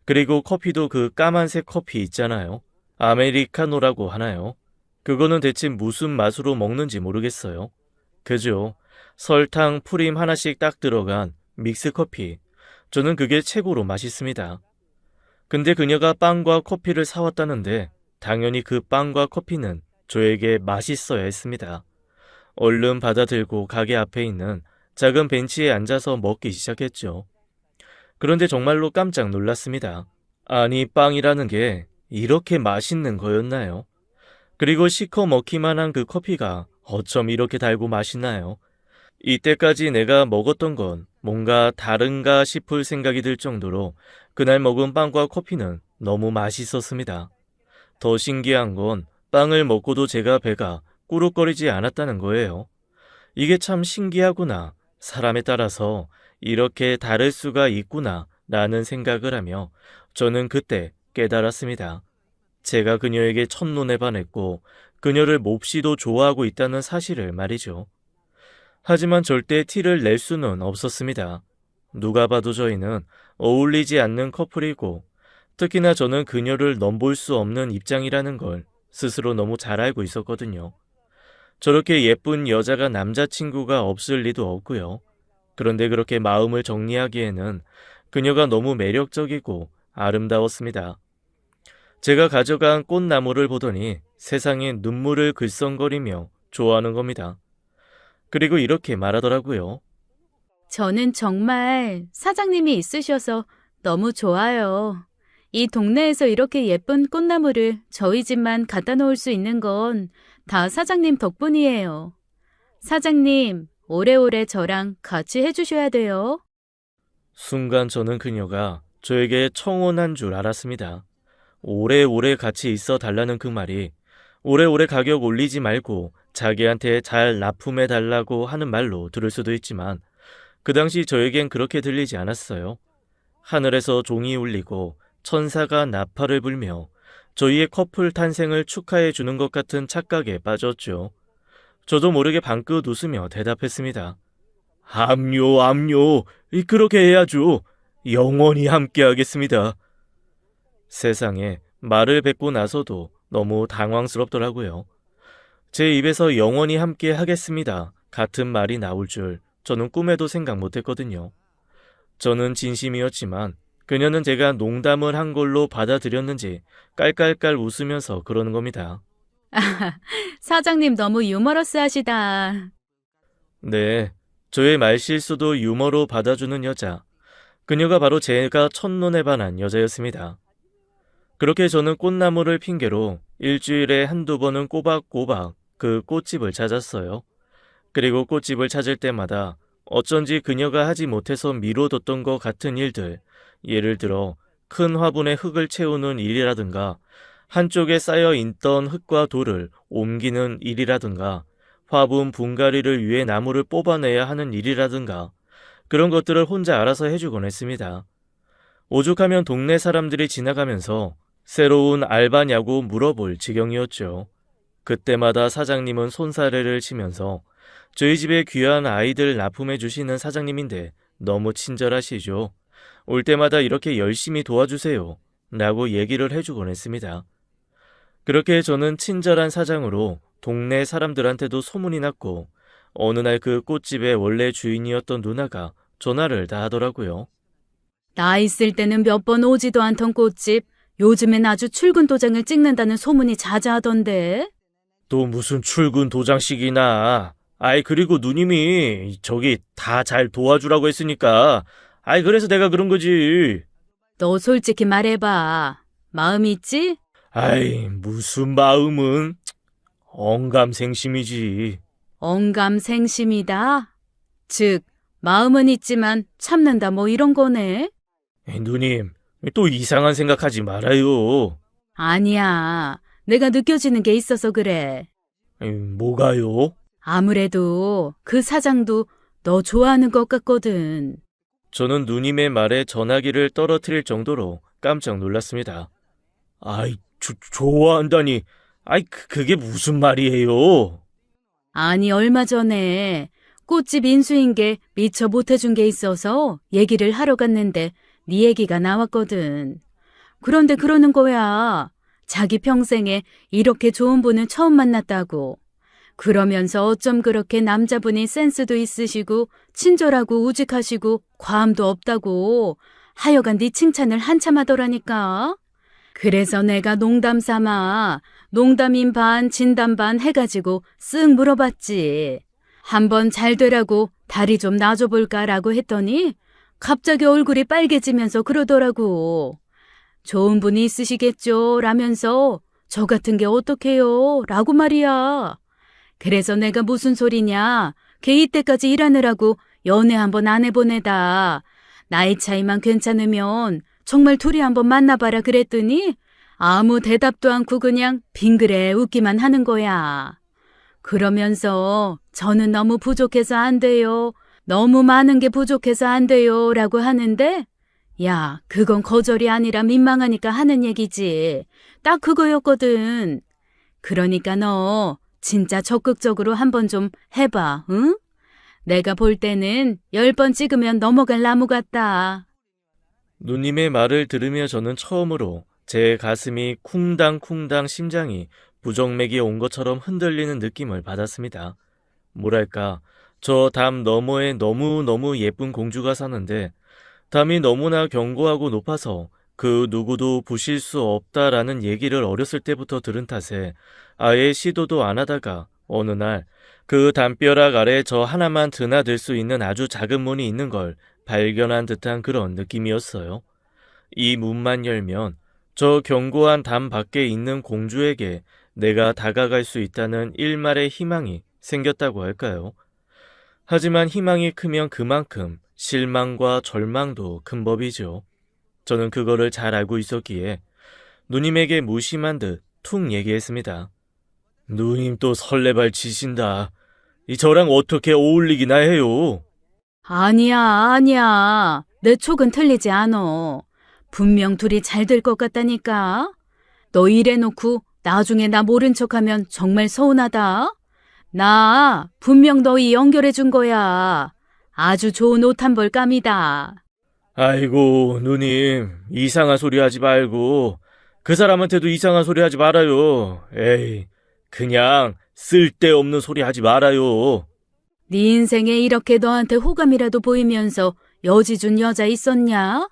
그리고 커피도 그 까만색 커피 있잖아요. 아메리카노라고 하나요? 그거는 대체 무슨 맛으로 먹는지 모르겠어요. 그죠? 설탕, 프림 하나씩 딱 들어간 믹스커피. 저는 그게 최고로 맛있습니다. 근데 그녀가 빵과 커피를 사왔다는데 당연히 그 빵과 커피는 저에게 맛있어야 했습니다. 얼른 받아들고 가게 앞에 있는 작은 벤치에 앉아서 먹기 시작했죠. 그런데 정말로 깜짝 놀랐습니다. 아니, 빵이라는 게 이렇게 맛있는 거였나요? 그리고 시커 먹기만 한 그 커피가 어쩜 이렇게 달고 맛있나요? 이때까지 내가 먹었던 건 뭔가 다른가 싶을 생각이 들 정도로 그날 먹은 빵과 커피는 너무 맛있었습니다. 더 신기한 건 빵을 먹고도 제가 배가 꾸룩거리지 않았다는 거예요. 이게 참 신기하구나. 사람에 따라서 이렇게 다를 수가 있구나 라는 생각을 하며 저는 그때 깨달았습니다. 제가 그녀에게 첫눈에 반했고 그녀를 몹시도 좋아하고 있다는 사실을 말이죠. 하지만 절대 티를 낼 수는 없었습니다. 누가 봐도 저희는 어울리지 않는 커플이고 특히나 저는 그녀를 넘볼 수 없는 입장이라는 걸 스스로 너무 잘 알고 있었거든요. 저렇게 예쁜 여자가 남자친구가 없을 리도 없고요. 그런데 그렇게 마음을 정리하기에는 그녀가 너무 매력적이고 아름다웠습니다. 제가 가져간 꽃나무를 보더니 세상에 눈물을 글썽거리며 좋아하는 겁니다. 그리고 이렇게 말하더라고요. 저는 정말 사장님이 있으셔서 너무 좋아요. 이 동네에서 이렇게 예쁜 꽃나무를 저희 집만 갖다 놓을 수 있는 건 다 사장님 덕분이에요. 사장님, 오래오래 저랑 같이 해주셔야 돼요. 순간 저는 그녀가 저에게 청혼한 줄 알았습니다. 오래오래 같이 있어 달라는 그 말이 오래오래 가격 올리지 말고 자기한테 잘 납품해 달라고 하는 말로 들을 수도 있지만 그 당시 저에겐 그렇게 들리지 않았어요. 하늘에서 종이 울리고 천사가 나팔을 불며 저희의 커플 탄생을 축하해 주는 것 같은 착각에 빠졌죠. 저도 모르게 방긋 웃으며 대답했습니다. 압류, 압류. 그렇게 해야죠. 영원히 함께하겠습니다. 세상에 말을 뱉고 나서도 너무 당황스럽더라고요. 제 입에서 영원히 함께 하겠습니다 같은 말이 나올 줄 저는 꿈에도 생각 못했거든요. 저는 진심이었지만 그녀는 제가 농담을 한 걸로 받아들였는지 깔깔깔 웃으면서 그러는 겁니다. 사장님 너무 유머러스하시다. 네, 저의 말실수도 유머로 받아주는 여자. 그녀가 바로 제가 첫눈에 반한 여자였습니다. 그렇게 저는 꽃나무를 핑계로 일주일에 한두 번은 꼬박꼬박 그 꽃집을 찾았어요. 그리고 꽃집을 찾을 때마다 어쩐지 그녀가 하지 못해서 미뤄뒀던 것 같은 일들, 예를 들어 큰 화분에 흙을 채우는 일이라든가 한쪽에 쌓여 있던 흙과 돌을 옮기는 일이라든가 화분 분갈이를 위해 나무를 뽑아내야 하는 일이라든가 그런 것들을 혼자 알아서 해주곤 했습니다. 오죽하면 동네 사람들이 지나가면서 새로운 알바냐고 물어볼 지경이었죠. 그때마다 사장님은 손사래를 치면서 저희 집에 귀한 아이들 납품해 주시는 사장님인데 너무 친절하시죠. 올 때마다 이렇게 열심히 도와주세요 라고 얘기를 해주곤 했습니다. 그렇게 저는 친절한 사장으로 동네 사람들한테도 소문이 났고 어느 날 그 꽃집의 원래 주인이었던 누나가 전화를 다 하더라고요. 나 있을 때는 몇 번 오지도 않던 꽃집, 요즘엔 아주 출근 도장을 찍는다는 소문이 자자하던데. 또 무슨 출근 도장식이나. 그리고 누님이 저기 다 잘 도와주라고 했으니까. 그래서 내가 그런 거지. 너 솔직히 말해봐. 마음 있지? 무슨 마음은. 언감생심이지. 언감생심이다. 즉, 마음은 있지만 참는다 뭐 이런 거네. 누님, 또 이상한 생각하지 말아요. 아니야. 내가 느껴지는 게 있어서 그래. 뭐가요? 아무래도 그 사장도 너 좋아하는 것 같거든. 저는 누님의 말에 전화기를 떨어뜨릴 정도로 깜짝 놀랐습니다. 좋아한다니. 그게 무슨 말이에요? 아니, 얼마 전에 꽃집 인수인계 미처 못해준 게 있어서 얘기를 하러 갔는데 네 얘기가 나왔거든. 그런데 그러는 거야. 자기 평생에 이렇게 좋은 분을 처음 만났다고. 그러면서 어쩜 그렇게 남자분이 센스도 있으시고 친절하고 우직하시고 과함도 없다고 하여간 네 칭찬을 한참 하더라니까. 그래서 내가 농담 삼아 농담인 반 진담 반 해가지고 쓱 물어봤지. 한번 잘 되라고 다리 좀 놔줘볼까라고 했더니 갑자기 얼굴이 빨개지면서 그러더라고. 좋은 분이 있으시겠죠 라면서 저 같은 게 어떡해요 라고 말이야. 그래서 내가 무슨 소리냐. 걔 이때까지 일하느라고 연애 한번 안 해보내다. 나이 차이만 괜찮으면 정말 둘이 한번 만나봐라 그랬더니 아무 대답도 않고 그냥 빙그레 웃기만 하는 거야. 그러면서 저는 너무 부족해서 안 돼요. 너무 많은 게 부족해서 안 돼요. 라고 하는데, 야, 그건 거절이 아니라 민망하니까 하는 얘기지. 딱 그거였거든. 그러니까 너 진짜 적극적으로 한번 좀 해봐, 응? 내가 볼 때는 10번 찍으면 넘어갈 나무 같다. 누님의 말을 들으며 저는 처음으로 제 가슴이 쿵당쿵당 심장이 부정맥이 온 것처럼 흔들리는 느낌을 받았습니다. 뭐랄까, 저 담 너머에 너무너무 예쁜 공주가 사는데 담이 너무나 견고하고 높아서 그 누구도 부실 수 없다라는 얘기를 어렸을 때부터 들은 탓에 아예 시도도 안 하다가 어느 날 그 담벼락 아래 저 하나만 드나들 수 있는 아주 작은 문이 있는 걸 발견한 듯한 그런 느낌이었어요. 이 문만 열면 저 견고한 담 밖에 있는 공주에게 내가 다가갈 수 있다는 일말의 희망이 생겼다고 할까요? 하지만 희망이 크면 그만큼 실망과 절망도 큰 법이죠. 저는 그거를 잘 알고 있었기에 누님에게 무심한 듯 툭 얘기했습니다. 누님 또 설레발 치신다. 이 저랑 어떻게 어울리기나 해요? 아니야. 내 촉은 틀리지 않어. 분명 둘이 잘 될 것 같다니까. 너 이래놓고 나중에 나 모른 척하면 정말 서운하다. 나 분명 너희 연결해 준 거야. 아주 좋은 옷 한 벌 감이다. 아이고 누님 이상한 소리 하지 말고 그 사람한테도 이상한 소리 하지 말아요. 에이 그냥 쓸데없는 소리 하지 말아요. 네 인생에 이렇게 너한테 호감이라도 보이면서 여지 준 여자 있었냐?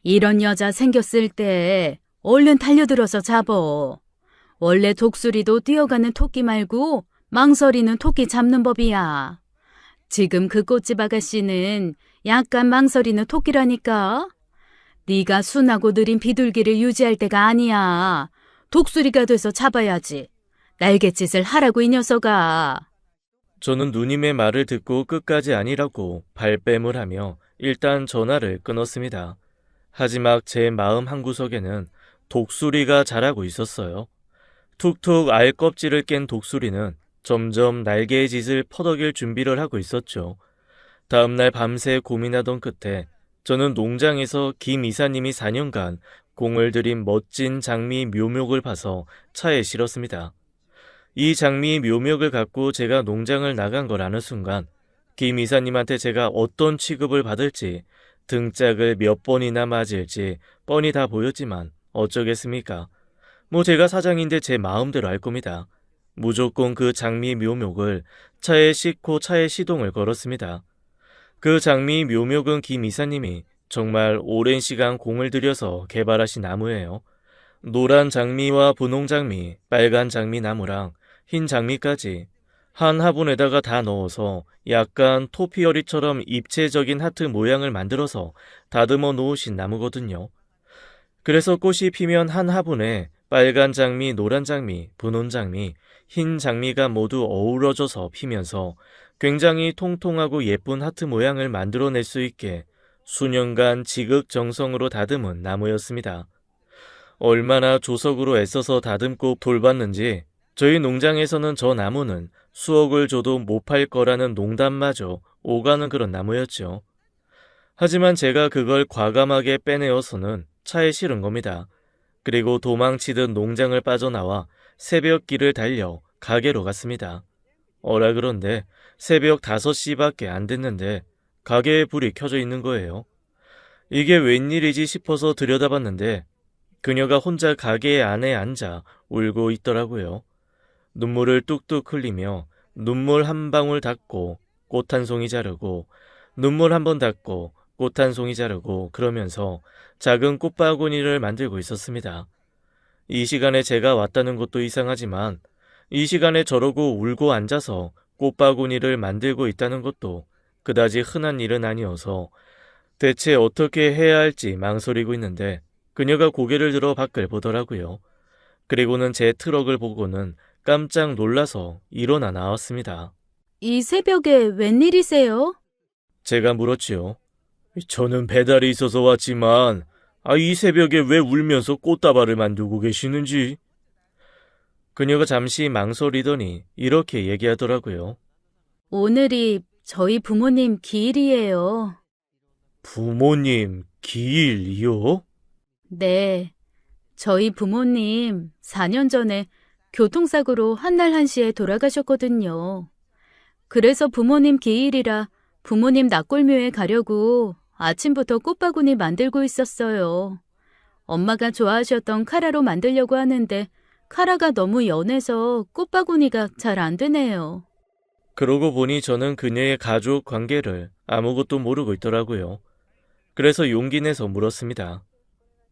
이런 여자 생겼을 때 얼른 달려들어서 잡어. 원래 독수리도 뛰어가는 토끼 말고 망설이는 토끼 잡는 법이야. 지금 그 꽃집 아가씨는 약간 망설이는 토끼라니까. 네가 순하고 느린 비둘기를 유지할 때가 아니야. 독수리가 돼서 잡아야지. 날갯짓을 하라고 이 녀석아. 저는 누님의 말을 듣고 끝까지 아니라고 발뺌을 하며 일단 전화를 끊었습니다. 하지만 제 마음 한구석에는 독수리가 자라고 있었어요. 툭툭 알 껍질을 깬 독수리는 점점 날개의 짓을 퍼덕일 준비를 하고 있었죠. 다음날 밤새 고민하던 끝에 저는 농장에서 김 이사님이 4년간 공을 들인 멋진 장미 묘목을 봐서 차에 실었습니다. 이 장미 묘목을 갖고 제가 농장을 나간 걸 아는 순간 김 이사님한테 제가 어떤 취급을 받을지 등짝을 몇 번이나 맞을지 뻔히 다 보였지만 어쩌겠습니까? 뭐 제가 사장인데 제 마음대로 할 겁니다. 무조건 그 장미 묘목을 차에 싣고 차에 시동을 걸었습니다. 그 장미 묘목은 김 이사님이 정말 오랜 시간 공을 들여서 개발하신 나무예요. 노란 장미와 분홍 장미, 빨간 장미 나무랑 흰 장미까지 한 화분에다가 다 넣어서 약간 토피어리처럼 입체적인 하트 모양을 만들어서 다듬어 놓으신 나무거든요. 그래서 꽃이 피면 한 화분에 빨간 장미, 노란 장미, 분홍 장미, 흰 장미가 모두 어우러져서 피면서 굉장히 통통하고 예쁜 하트 모양을 만들어낼 수 있게 수년간 지극정성으로 다듬은 나무였습니다. 얼마나 조석으로 애써서 다듬고 돌봤는지 저희 농장에서는 저 나무는 수억을 줘도 못 팔 거라는 농담마저 오가는 그런 나무였죠. 하지만 제가 그걸 과감하게 빼내어서는 차에 실은 겁니다. 그리고 도망치듯 농장을 빠져나와 새벽길을 달려 가게로 갔습니다. 어라 그런데 새벽 5시밖에 안 됐는데 가게에 불이 켜져 있는 거예요. 이게 웬일이지 싶어서 들여다봤는데 그녀가 혼자 가게 안에 앉아 울고 있더라고요. 눈물을 뚝뚝 흘리며 눈물 한 방울 닦고 꽃 한 송이 자르고 눈물 한 번 닦고 꽃 한 송이 자르고 그러면서 작은 꽃바구니를 만들고 있었습니다. 이 시간에 제가 왔다는 것도 이상하지만 이 시간에 저러고 울고 앉아서 꽃바구니를 만들고 있다는 것도 그다지 흔한 일은 아니어서 대체 어떻게 해야 할지 망설이고 있는데 그녀가 고개를 들어 밖을 보더라고요. 그리고는 제 트럭을 보고는 깜짝 놀라서 일어나 나왔습니다. 이 새벽에 웬일이세요? 제가 물었지요. 저는 배달이 있어서 왔지만 이 새벽에 왜 울면서 꽃다발을 만들고 계시는지. 그녀가 잠시 망설이더니 이렇게 얘기하더라고요. 오늘이 저희 부모님 기일이에요. 부모님 기일이요? 네. 저희 부모님 4년 전에 교통사고로 한날 한시에 돌아가셨거든요. 그래서 부모님 기일이라 부모님 납골묘에 가려고 아침부터 꽃바구니 만들고 있었어요. 엄마가 좋아하셨던 카라로 만들려고 하는데 카라가 너무 연해서 꽃바구니가 잘 안 되네요. 그러고 보니 저는 그녀의 가족 관계를 아무것도 모르고 있더라고요. 그래서 용기 내서 물었습니다.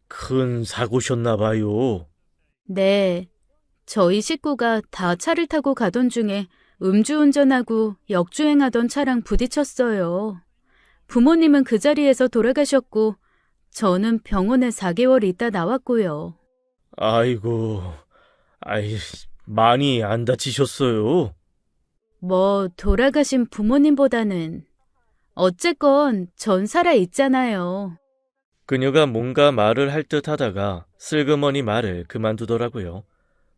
큰 사고셨나 봐요. 네. 저희 식구가 다 차를 타고 가던 중에 음주운전하고 역주행하던 차랑 부딪혔어요. 부모님은 그 자리에서 돌아가셨고 저는 병원에 4개월 있다 나왔고요. 아이고, 아이, 많이 안 다치셨어요? 뭐 돌아가신 부모님보다는 어쨌건 전 살아 있잖아요. 그녀가 뭔가 말을 할 듯 하다가 슬그머니 말을 그만두더라고요.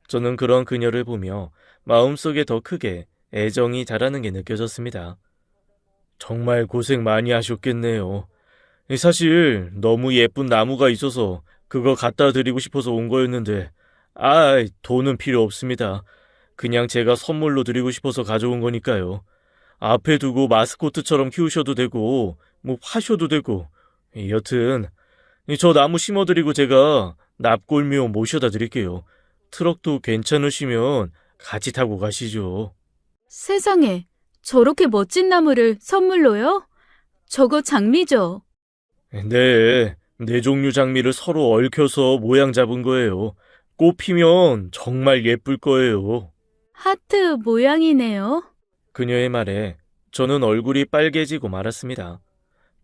저는 그런 그녀를 보며 마음속에 더 크게 애정이 자라는 게 느껴졌습니다. 정말 고생 많이 하셨겠네요. 사실 너무 예쁜 나무가 있어서 그거 갖다 드리고 싶어서 온 거였는데, 돈은 필요 없습니다. 그냥 제가 선물로 드리고 싶어서 가져온 거니까요. 앞에 두고 마스코트처럼 키우셔도 되고, 뭐 파셔도 되고, 여튼 저 나무 심어드리고 제가 납골묘 모셔다 드릴게요. 트럭도 괜찮으시면 같이 타고 가시죠. 세상에, 저렇게 멋진 나무를 선물로요? 저거 장미죠? 네, 네 종류 장미를 서로 얽혀서 모양 잡은 거예요. 꽃 피면 정말 예쁠 거예요. 하트 모양이네요. 그녀의 말에 저는 얼굴이 빨개지고 말았습니다.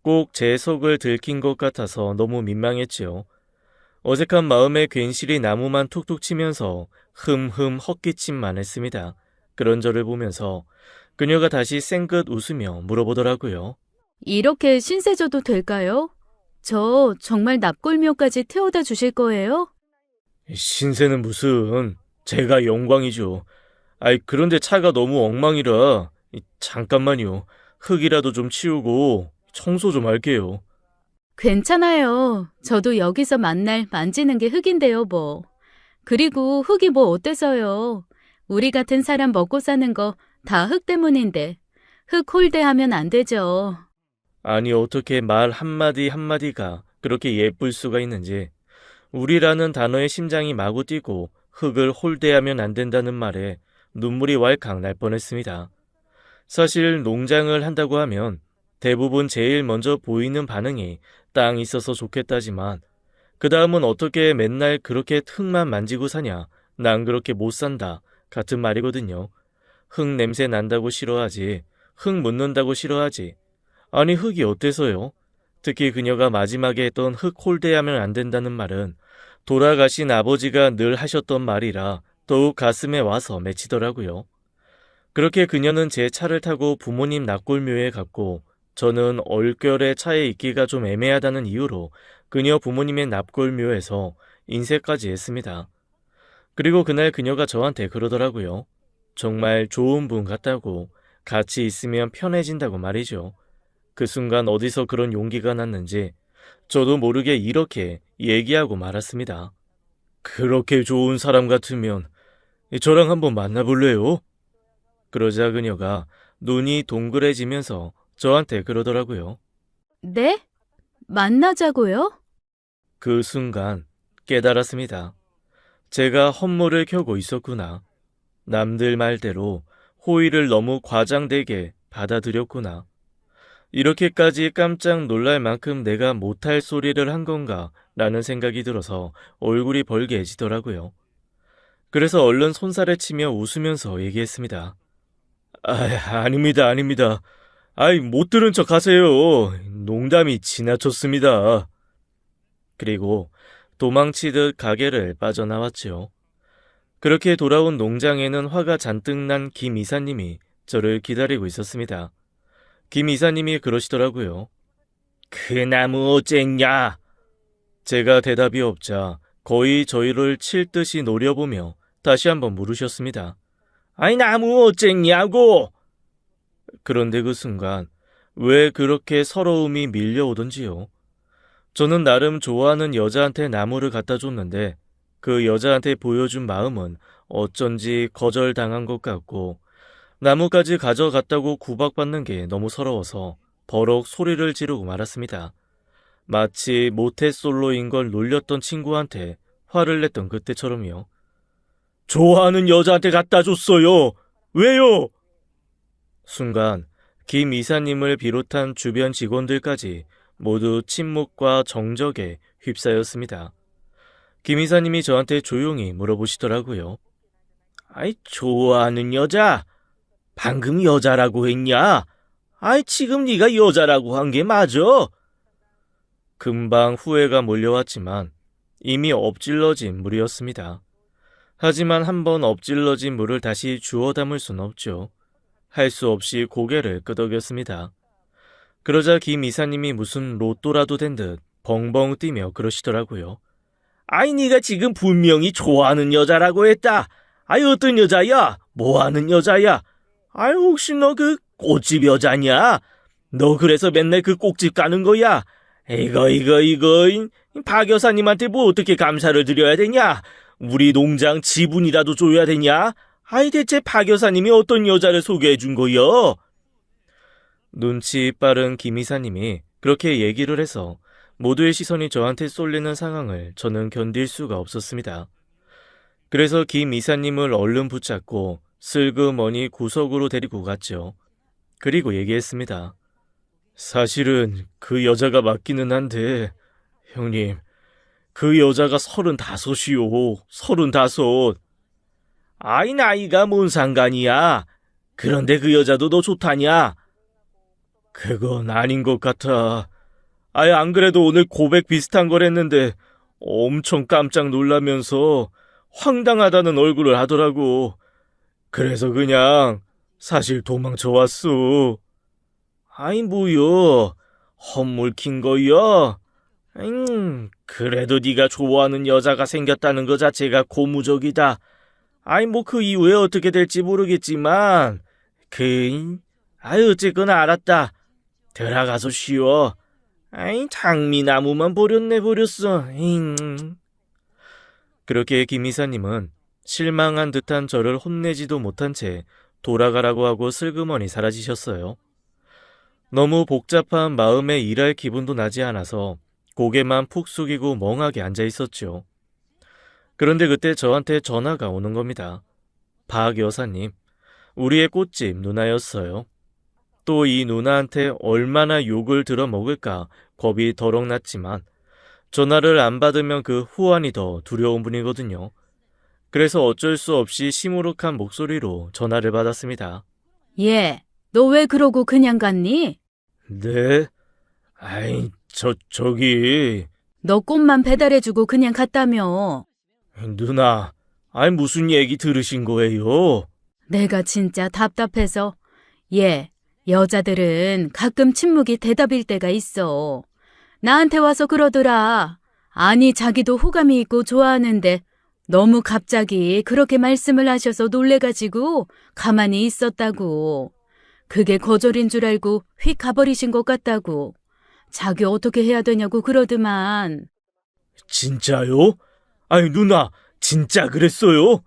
꼭 제 속을 들킨 것 같아서 너무 민망했지요. 어색한 마음에 괜시리 나무만 툭툭 치면서 흠흠 헛기침만 했습니다. 그런 저를 보면서 그녀가 다시 쌩긋 웃으며 물어보더라고요. 이렇게 신세져도 될까요? 저 정말 납골묘까지 태워다 주실 거예요? 신세는 무슨, 제가 영광이죠. 그런데 차가 너무 엉망이라 잠깐만요. 흙이라도 좀 치우고 청소 좀 할게요. 괜찮아요. 저도 여기서 만날 만지는 게 흙인데요, 뭐. 그리고 흙이 뭐 어때서요? 우리 같은 사람 먹고 사는 거 다 흙 때문인데. 흙 홀대하면 안 되죠. 아니 어떻게 말 한마디 한마디가 그렇게 예쁠 수가 있는지. 우리라는 단어에 심장이 마구 뛰고 흙을 홀대하면 안 된다는 말에 눈물이 왈칵 날 뻔했습니다. 사실 농장을 한다고 하면 대부분 제일 먼저 보이는 반응이 땅 있어서 좋겠다지만 그 다음은 어떻게 맨날 그렇게 흙만 만지고 사냐, 난 그렇게 못 산다 같은 말이거든요. 흙 냄새 난다고 싫어하지, 흙 묻는다고 싫어하지. 아니 흙이 어때서요? 특히 그녀가 마지막에 했던 흙 홀대하면 안 된다는 말은 돌아가신 아버지가 늘 하셨던 말이라 더욱 가슴에 와서 맺히더라고요. 그렇게 그녀는 제 차를 타고 부모님 납골묘에 갔고 저는 얼결에 차에 있기가 좀 애매하다는 이유로 그녀 부모님의 납골묘에서 인쇄까지 했습니다. 그리고 그날 그녀가 저한테 그러더라고요. 정말 좋은 분 같다고, 같이 있으면 편해진다고 말이죠. 그 순간 어디서 그런 용기가 났는지 저도 모르게 이렇게 얘기하고 말았습니다. 그렇게 좋은 사람 같으면 저랑 한번 만나볼래요? 그러자 그녀가 눈이 동그래지면서 저한테 그러더라고요. 네? 만나자고요? 그 순간 깨달았습니다. 제가 헛물을 켜고 있었구나. 남들 말대로 호의를 너무 과장되게 받아들였구나. 이렇게까지 깜짝 놀랄 만큼 내가 못할 소리를 한 건가 라는 생각이 들어서 얼굴이 벌게지더라고요. 그래서 얼른 손살에 치며 웃으면서 얘기했습니다. 아닙니다, 아닙니다. 못 들은 척 하세요. 농담이 지나쳤습니다. 그리고 도망치듯 가게를 빠져나왔지요. 그렇게 돌아온 농장에는 화가 잔뜩 난 김 이사님이 저를 기다리고 있었습니다. 김 이사님이 그러시더라고요. 그 나무 어쨌냐? 제가 대답이 없자 거의 저희를 칠 듯이 노려보며 다시 한번 물으셨습니다. 아이, 나무 어쨌냐고! 그런데 그 순간 왜 그렇게 서러움이 밀려오던지요. 저는 나름 좋아하는 여자한테 나무를 갖다 줬는데 그 여자한테 보여준 마음은 어쩐지 거절당한 것 같고 나무까지 가져갔다고 구박받는 게 너무 서러워서 버럭 소리를 지르고 말았습니다. 마치 모태솔로인 걸 놀렸던 친구한테 화를 냈던 그때처럼요. 좋아하는 여자한테 갖다 줬어요. 왜요? 순간 김 이사님을 비롯한 주변 직원들까지 모두 침묵과 정적에 휩싸였습니다. 김 이사님이 저한테 조용히 물어보시더라고요. 아이, 좋아하는 여자? 방금 여자라고 했냐? 아이, 지금 네가 여자라고 한 게 맞아? 금방 후회가 몰려왔지만 이미 엎질러진 물이었습니다. 하지만 한번 엎질러진 물을 다시 주워 담을 순 없죠. 할 수 없이 고개를 끄덕였습니다. 그러자 김 이사님이 무슨 로또라도 된 듯 벙벙 뛰며 그러시더라고요. 아이, 네가 지금 분명히 좋아하는 여자라고 했다. 아이, 어떤 여자야? 뭐하는 여자야? 아이, 혹시 너 그 꽃집 여자냐? 너 그래서 맨날 그 꼭집 가는 거야? 이거, 박 여사님한테 뭐 어떻게 감사를 드려야 되냐? 우리 농장 지분이라도 줘야 되냐? 아이, 대체 박 여사님이 어떤 여자를 소개해 준 거여? 눈치 빠른 김 이사님이 그렇게 얘기를 해서 모두의 시선이 저한테 쏠리는 상황을 저는 견딜 수가 없었습니다. 그래서 김 이사님을 얼른 붙잡고 슬그머니 구석으로 데리고 갔죠. 그리고 얘기했습니다. 사실은 그 여자가 맞기는 한데, 형님, 그 여자가 35이요. 35. 아이, 나이가 뭔 상관이야. 그런데 그 여자도 너 좋다냐? 그건 아닌 것 같아. 아예 안 그래도 오늘 고백 비슷한 걸 했는데 엄청 깜짝 놀라면서 황당하다는 얼굴을 하더라고. 그래서 그냥 사실 도망쳐 왔어. 아이, 뭐여? 헛물킨 거여? 그래도 네가 좋아하는 여자가 생겼다는 것 자체가 고무적이다. 아이, 뭐 그 이후에 어떻게 될지 모르겠지만 어쨌거나 알았다. 들어가서 쉬어. 아이, 장미나무만 버렸어. 그렇게 김 이사님은 실망한 듯한 저를 혼내지도 못한 채 돌아가라고 하고 슬그머니 사라지셨어요. 너무 복잡한 마음에 일할 기분도 나지 않아서 고개만 푹 숙이고 멍하게 앉아 있었죠. 그런데 그때 저한테 전화가 오는 겁니다. 박 여사님, 우리의 꽃집 누나였어요. 또 이 누나한테 얼마나 욕을 들어먹을까 겁이 더럭 났지만 전화를 안 받으면 그 후환이 더 두려운 분이거든요. 그래서 어쩔 수 없이 시무룩한 목소리로 전화를 받았습니다. 예, 너 왜 그러고 그냥 갔니? 네? 아이, 저기... 너 꽃만 배달해주고 그냥 갔다며. 누나, 아이, 무슨 얘기 들으신 거예요? 내가 진짜 답답해서. 예, 여자들은 가끔 침묵이 대답일 때가 있어. 나한테 와서 그러더라. 아니, 자기도 호감이 있고 좋아하는데 너무 갑자기 그렇게 말씀을 하셔서 놀래가지고 가만히 있었다고. 그게 거절인 줄 알고 휙 가버리신 것 같다고. 자기 어떻게 해야 되냐고 그러더만. 진짜요? 아니, 누나, 진짜 그랬어요?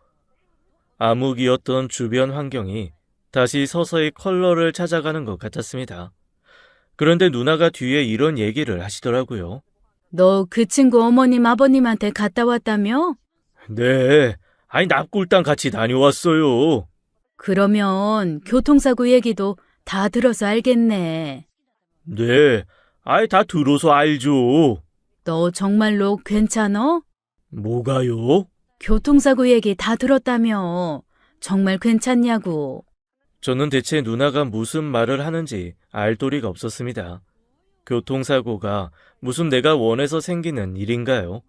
암흑이었던 주변 환경이 다시 서서히 컬러를 찾아가는 것 같았습니다. 그런데 누나가 뒤에 이런 얘기를 하시더라고요. 너 그 친구 어머님 아버님한테 갔다 왔다며? 네, 아니, 납골당 같이 다녀왔어요. 그러면 교통사고 얘기도 다 들어서 알겠네. 네, 아이, 다 들어서 알죠. 너 정말로 괜찮어? 뭐가요? 교통사고 얘기 다 들었다며. 정말 괜찮냐고. 저는 대체 누나가 무슨 말을 하는지 알 도리가 없었습니다. 교통사고가 무슨 내가 원해서 생기는 일인가요?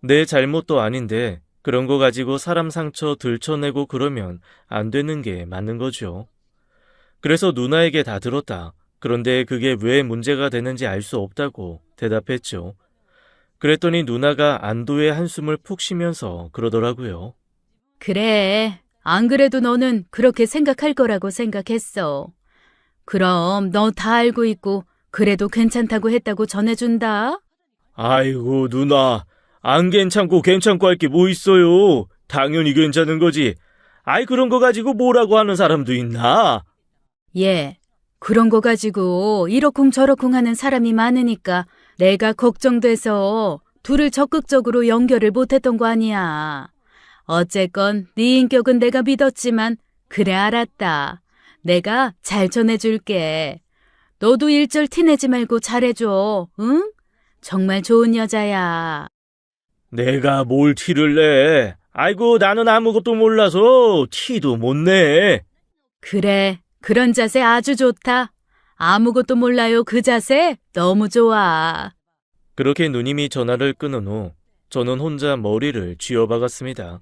내 잘못도 아닌데 그런 거 가지고 사람 상처 들춰내고 그러면 안 되는 게 맞는 거죠. 그래서 누나에게 다 들었다. 그런데 그게 왜 문제가 되는지 알 수 없다고 대답했죠. 그랬더니 누나가 안도의 한숨을 푹 쉬면서 그러더라고요. 그래. 안 그래도 너는 그렇게 생각할 거라고 생각했어. 그럼 너 다 알고 있고 그래도 괜찮다고 했다고 전해준다. 아이고, 누나. 안 괜찮고 괜찮고 할 게 뭐 있어요. 당연히 괜찮은 거지. 아이, 그런 거 가지고 뭐라고 하는 사람도 있나? 예. 그런 거 가지고 이러쿵저러쿵 하는 사람이 많으니까 내가 걱정돼서 둘을 적극적으로 연결을 못했던 거 아니야. 어쨌건 네 인격은 내가 믿었지만 그래 알았다. 내가 잘 전해줄게. 너도 일절 티내지 말고 잘해줘. 응? 정말 좋은 여자야. 내가 뭘 티를 내? 아이고, 나는 아무것도 몰라서 티도 못 내. 그래. 그런 자세 아주 좋다. 아무것도 몰라요. 그 자세 너무 좋아. 그렇게 누님이 전화를 끊은 후 저는 혼자 머리를 쥐어박았습니다.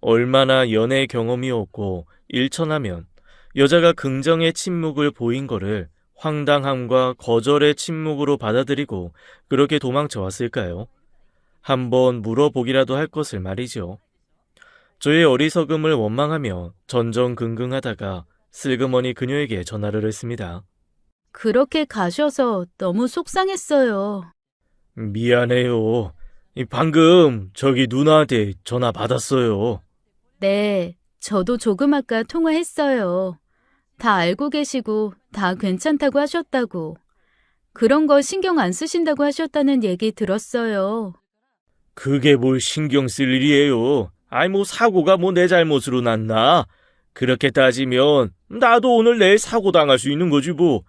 얼마나 연애 경험이 없고 일천하면 여자가 긍정의 침묵을 보인 거를 황당함과 거절의 침묵으로 받아들이고 그렇게 도망쳐 왔을까요? 한번 물어보기라도 할 것을 말이죠. 저의 어리석음을 원망하며 전전긍긍하다가 슬그머니 그녀에게 전화를 했습니다. 그렇게 가셔서 너무 속상했어요. 미안해요. 방금 저기 누나한테 전화 받았어요. 네, 저도 조금 아까 통화했어요. 다 알고 계시고 다 괜찮다고 하셨다고. 그런 거 신경 안 쓰신다고 하셨다는 얘기 들었어요. 그게 뭘 신경 쓸 일이에요. 아이, 뭐 사고가 뭐 내 잘못으로 났나? 그렇게 따지면 나도 오늘 내일 사고 당할 수 있는 거지 뭐.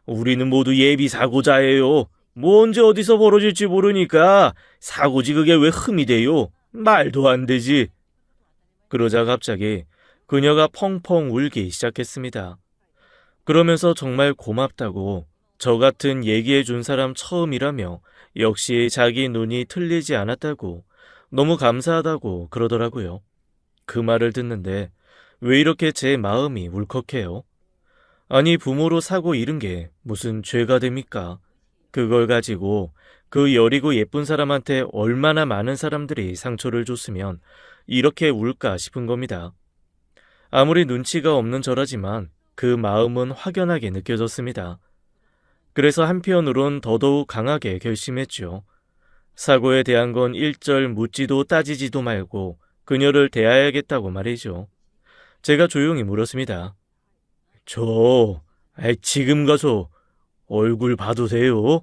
우리는 모두 예비 사고자예요. 뭐 언제 어디서 벌어질지 모르니까 사고지 그게 왜 흠이 돼요? 말도 안 되지. 그러자 갑자기 그녀가 펑펑 울기 시작했습니다. 그러면서 정말 고맙다고 저 같은 얘기해 준 사람 처음이라며 역시 자기 눈이 틀리지 않았다고 너무 감사하다고 그러더라고요. 그 말을 듣는데 왜 이렇게 제 마음이 울컥해요? 아니, 부모로 사고 잃은 게 무슨 죄가 됩니까? 그걸 가지고 그 여리고 예쁜 사람한테 얼마나 많은 사람들이 상처를 줬으면 이렇게 울까 싶은 겁니다. 아무리 눈치가 없는 저라지만 그 마음은 확연하게 느껴졌습니다. 그래서 한편으론 더더욱 강하게 결심했죠. 사고에 대한 건 일절 묻지도 따지지도 말고 그녀를 대해야겠다고 말이죠. 제가 조용히 물었습니다. 지금 가서 얼굴 봐도 돼요?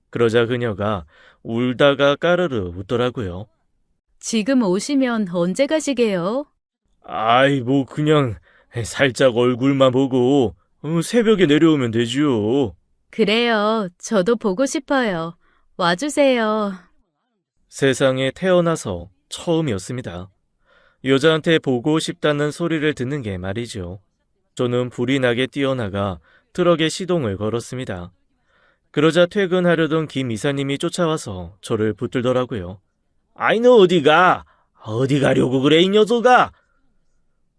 그러자 그녀가 울다가 까르르 웃더라고요. 지금 오시면 언제 가시게요? 아이, 뭐 그냥 살짝 얼굴만 보고 새벽에 내려오면 되지요. 그래요. 저도 보고 싶어요. 와주세요. 세상에 태어나서 처음이었습니다. 여자한테 보고 싶다는 소리를 듣는 게 말이죠. 저는 불이 나게 뛰어나가 트럭에 시동을 걸었습니다. 그러자 퇴근하려던 김 이사님이 쫓아와서 저를 붙들더라고요. 아이, 너 어디 가? 어디 가려고 그래, 이 녀석아?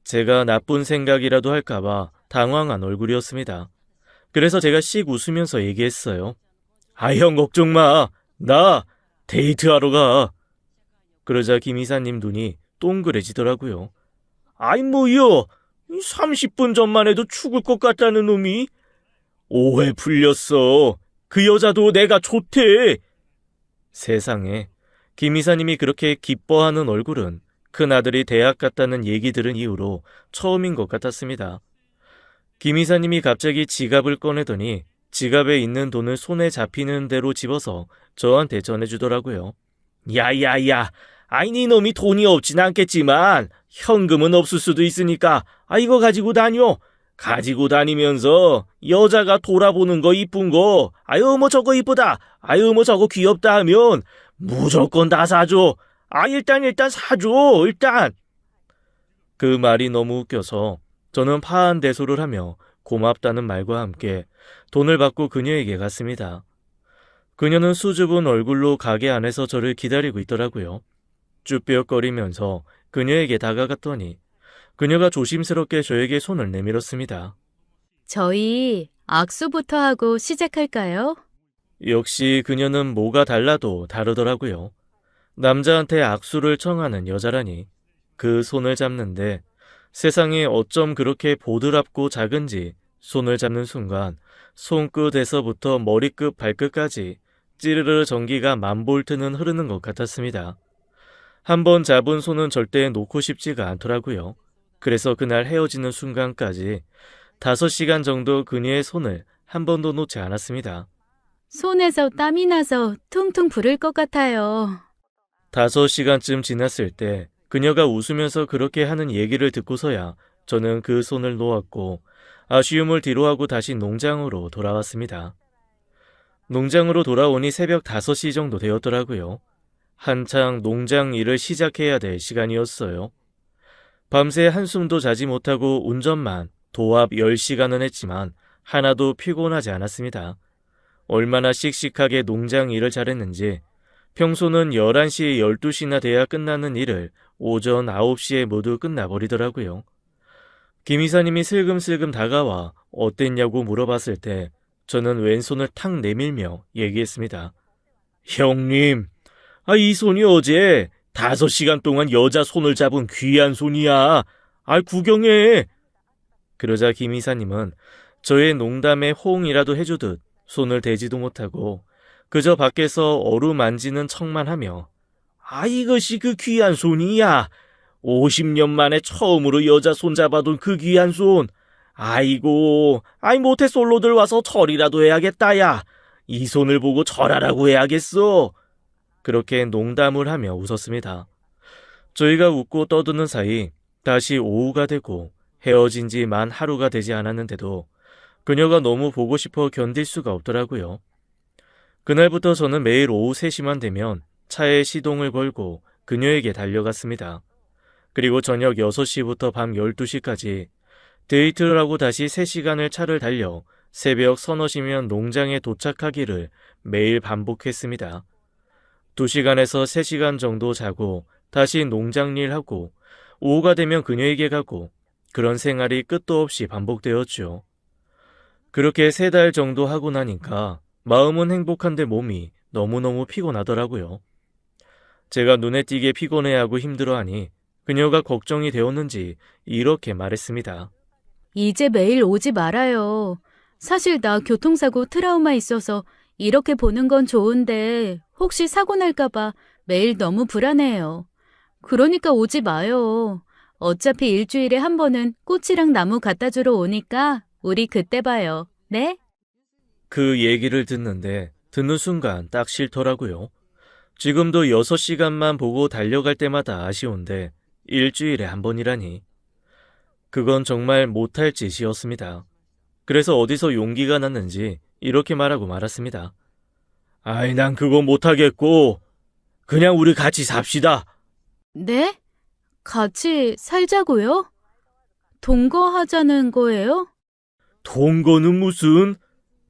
제가 나쁜 생각이라도 할까봐 당황한 얼굴이었습니다. 그래서 제가 씩 웃으면서 얘기했어요. 아, 형 걱정 마. 나 데이트하러 가. 그러자 김 이사님 눈이 동그래지더라고요. 아이, 뭐여? 30분 전만 해도 죽을 것 같다는 놈이? 오해 풀렸어. 그 여자도 내가 좋대. 세상에, 김 이사님이 그렇게 기뻐하는 얼굴은 큰아들이 대학 갔다는 얘기 들은 이후로 처음인 것 같았습니다. 김 이사님이 갑자기 지갑을 꺼내더니 지갑에 있는 돈을 손에 잡히는 대로 집어서 저한테 전해주더라고요. 야야야, 아이, 네 놈이 돈이 없진 않겠지만 현금은 없을 수도 있으니까 이거 가지고 다녀. 가지고 다니면서 여자가 돌아보는 거 이쁜 거, 아유 뭐 저거 이쁘다, 아유 뭐 저거 귀엽다 하면 무조건 다 사줘. 일단 사줘, 일단. 그 말이 너무 웃겨서 저는 파한대소를 하며 고맙다는 말과 함께 돈을 받고 그녀에게 갔습니다. 그녀는 수줍은 얼굴로 가게 안에서 저를 기다리고 있더라고요. 쭈뼛거리면서 그녀에게 다가갔더니 그녀가 조심스럽게 저에게 손을 내밀었습니다. 저희 악수부터 하고 시작할까요? 역시 그녀는 뭐가 달라도 다르더라고요. 남자한테 악수를 청하는 여자라니. 그 손을 잡는데 세상에 어쩜 그렇게 보드랍고 작은지 손을 잡는 순간 손끝에서부터 머리끝 발끝까지 찌르르 전기가 만볼트는 흐르는 것 같았습니다. 한번 잡은 손은 절대 놓고 싶지가 않더라고요. 그래서 그날 헤어지는 순간까지 5시간 정도 그녀의 손을 한 번도 놓지 않았습니다. 손에서 땀이 나서 퉁퉁 부를 것 같아요. 5시간쯤 지났을 때 그녀가 웃으면서 그렇게 하는 얘기를 듣고서야 저는 그 손을 놓았고 아쉬움을 뒤로하고 다시 농장으로 돌아왔습니다. 농장으로 돌아오니 새벽 5시 정도 되었더라고요. 한창 농장 일을 시작해야 될 시간이었어요. 밤새 한숨도 자지 못하고 운전만 도합 10시간은 했지만 하나도 피곤하지 않았습니다. 얼마나 씩씩하게 농장 일을 잘했는지 평소는 11시, 12시나 돼야 끝나는 일을 오전 9시에 모두 끝나버리더라고요. 김 이사님이 슬금슬금 다가와 어땠냐고 물어봤을 때 저는 왼손을 탁 내밀며 얘기했습니다. 형님, 이 손이 어제 5시간 동안 여자 손을 잡은 귀한 손이야. 구경해. 그러자 김 이사님은 저의 농담에 호응이라도 해주듯 손을 대지도 못하고 그저 밖에서 어루만지는 척만 하며 이것이 그 귀한 손이야. 50년 만에 처음으로 여자 손 잡아둔 그 귀한 손. 아이고, 모태솔로들 와서 절이라도 해야겠다, 야. 이 손을 보고 절하라고 해야겠어. 그렇게 농담을 하며 웃었습니다. 저희가 웃고 떠드는 사이 다시 오후가 되고 헤어진 지 만 하루가 되지 않았는데도 그녀가 너무 보고 싶어 견딜 수가 없더라고요. 그날부터 저는 매일 오후 3시만 되면 차에 시동을 걸고 그녀에게 달려갔습니다. 그리고 저녁 6시부터 밤 12시까지 데이트를 하고 다시 3시간을 차를 달려 새벽 서너 시면 농장에 도착하기를 매일 반복했습니다. 2시간에서 3시간 정도 자고 다시 농장 일하고 오후가 되면 그녀에게 가고 그런 생활이 끝도 없이 반복되었죠. 그렇게 3달 정도 하고 나니까 마음은 행복한데 몸이 너무너무 피곤하더라고요. 제가 눈에 띄게 피곤해하고 힘들어하니 그녀가 걱정이 되었는지 이렇게 말했습니다. 이제 매일 오지 말아요. 사실 나 교통사고 트라우마 있어서 이렇게 보는 건 좋은데 혹시 사고 날까봐 매일 너무 불안해요. 그러니까 오지 마요. 어차피 일주일에 한 번은 꽃이랑 나무 갖다 주러 오니까 우리 그때 봐요. 네? 그 얘기를 듣는 순간 딱 싫더라고요. 지금도 6시간만 보고 달려갈 때마다 아쉬운데 일주일에 한 번이라니. 그건 정말 못할 짓이었습니다. 그래서 어디서 용기가 났는지 이렇게 말하고 말았습니다. 난 그거 못하겠고 그냥 우리 같이 삽시다. 네? 같이 살자고요? 동거하자는 거예요? 동거는 무슨?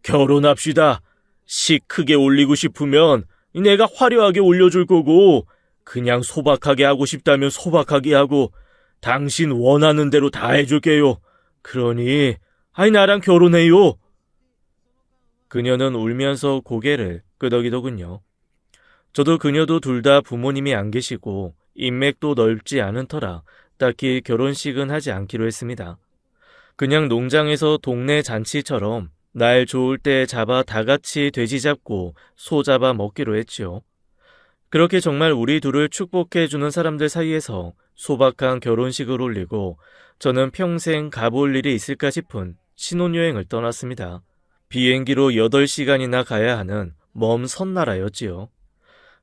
결혼합시다. 식 크게 올리고 싶으면 내가 화려하게 올려줄 거고 그냥 소박하게 하고 싶다면 소박하게 하고 당신 원하는 대로 다 해줄게요. 그러니 나랑 결혼해요. 그녀는 울면서 고개를 끄덕이더군요. 저도 그녀도 둘 다 부모님이 안 계시고 인맥도 넓지 않은 터라 딱히 결혼식은 하지 않기로 했습니다. 그냥 농장에서 동네 잔치처럼 날 좋을 때 잡아 다 같이 돼지 잡고 소 잡아 먹기로 했지요. 그렇게 정말 우리 둘을 축복해주는 사람들 사이에서 소박한 결혼식을 올리고 저는 평생 가볼 일이 있을까 싶은 신혼여행을 떠났습니다. 비행기로 8시간이나 가야 하는 먼 섬나라였지요.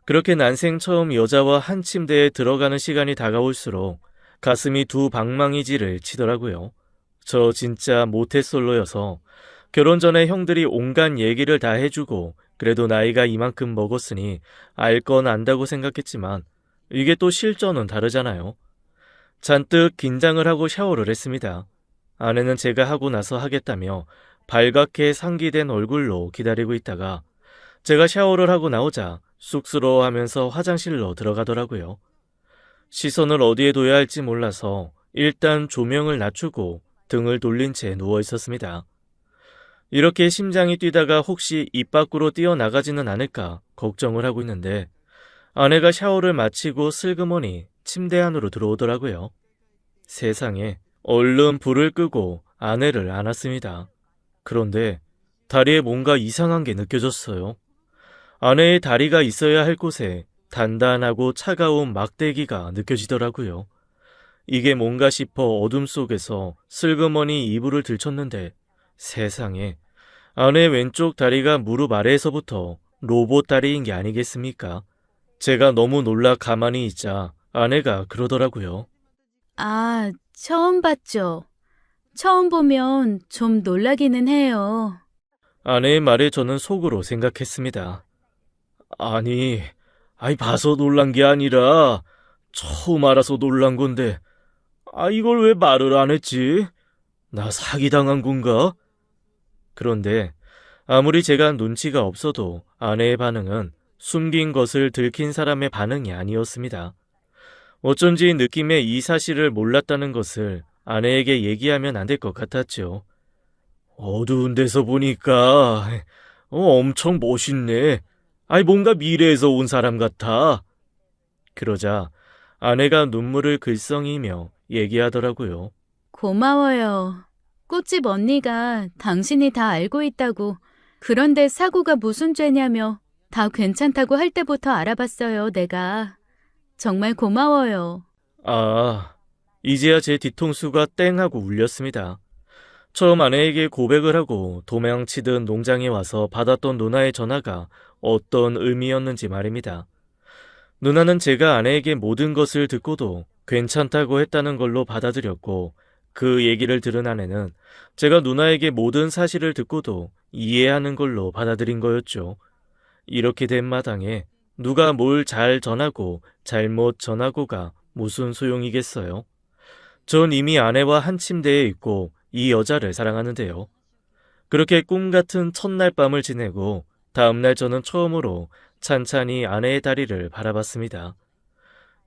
그렇게 난생 처음 여자와 한 침대에 들어가는 시간이 다가올수록 가슴이 두 방망이질을 치더라고요. 저 진짜 모태솔로여서 결혼 전에 형들이 온갖 얘기를 다 해주고 그래도 나이가 이만큼 먹었으니 알 건 안다고 생각했지만 이게 또 실전은 다르잖아요. 잔뜩 긴장을 하고 샤워를 했습니다. 아내는 제가 하고 나서 하겠다며 발갛게 상기된 얼굴로 기다리고 있다가 제가 샤워를 하고 나오자 쑥스러워하면서 화장실로 들어가더라고요. 시선을 어디에 둬야 할지 몰라서 일단 조명을 낮추고 등을 돌린 채 누워 있었습니다. 이렇게 심장이 뛰다가 혹시 입 밖으로 뛰어나가지는 않을까 걱정을 하고 있는데 아내가 샤워를 마치고 슬그머니 침대 안으로 들어오더라고요. 세상에, 얼른 불을 끄고 아내를 안았습니다. 그런데 다리에 뭔가 이상한 게 느껴졌어요. 아내의 다리가 있어야 할 곳에 단단하고 차가운 막대기가 느껴지더라고요. 이게 뭔가 싶어 어둠 속에서 슬그머니 이불을 들쳤는데 세상에, 아내 왼쪽 다리가 무릎 아래에서부터 로봇 다리인 게 아니겠습니까? 제가 너무 놀라 가만히 있자 아내가 그러더라고요. 아, 처음 봤죠? 처음 보면 좀 놀라기는 해요. 아내의 말에 저는 속으로 생각했습니다. 아니, 봐서 놀란 게 아니라 처음 알아서 놀란 건데, 이걸 왜 말을 안 했지? 나 사기당한 건가? 그런데 아무리 제가 눈치가 없어도 아내의 반응은 숨긴 것을 들킨 사람의 반응이 아니었습니다. 어쩐지 느낌에 이 사실을 몰랐다는 것을 아내에게 얘기하면 안 될 것 같았죠. 어두운 데서 보니까 엄청 멋있네. 뭔가 미래에서 온 사람 같아. 그러자 아내가 눈물을 글썽이며 얘기하더라고요. 고마워요. 꽃집 언니가 당신이 다 알고 있다고. 그런데 사고가 무슨 죄냐며 다 괜찮다고 할 때부터 알아봤어요, 내가. 정말 고마워요. 이제야 제 뒤통수가 땡 하고 울렸습니다. 처음 아내에게 고백을 하고 도망치듯 농장에 와서 받았던 누나의 전화가 어떤 의미였는지 말입니다. 누나는 제가 아내에게 모든 것을 듣고도 괜찮다고 했다는 걸로 받아들였고, 그 얘기를 들은 아내는 제가 누나에게 모든 사실을 듣고도 이해하는 걸로 받아들인 거였죠. 이렇게 된 마당에 누가 뭘 잘 전하고 잘못 전하고가 무슨 소용이겠어요? 전 이미 아내와 한 침대에 있고 이 여자를 사랑하는데요. 그렇게 꿈 같은 첫날 밤을 지내고 다음날 저는 처음으로 찬찬히 아내의 다리를 바라봤습니다.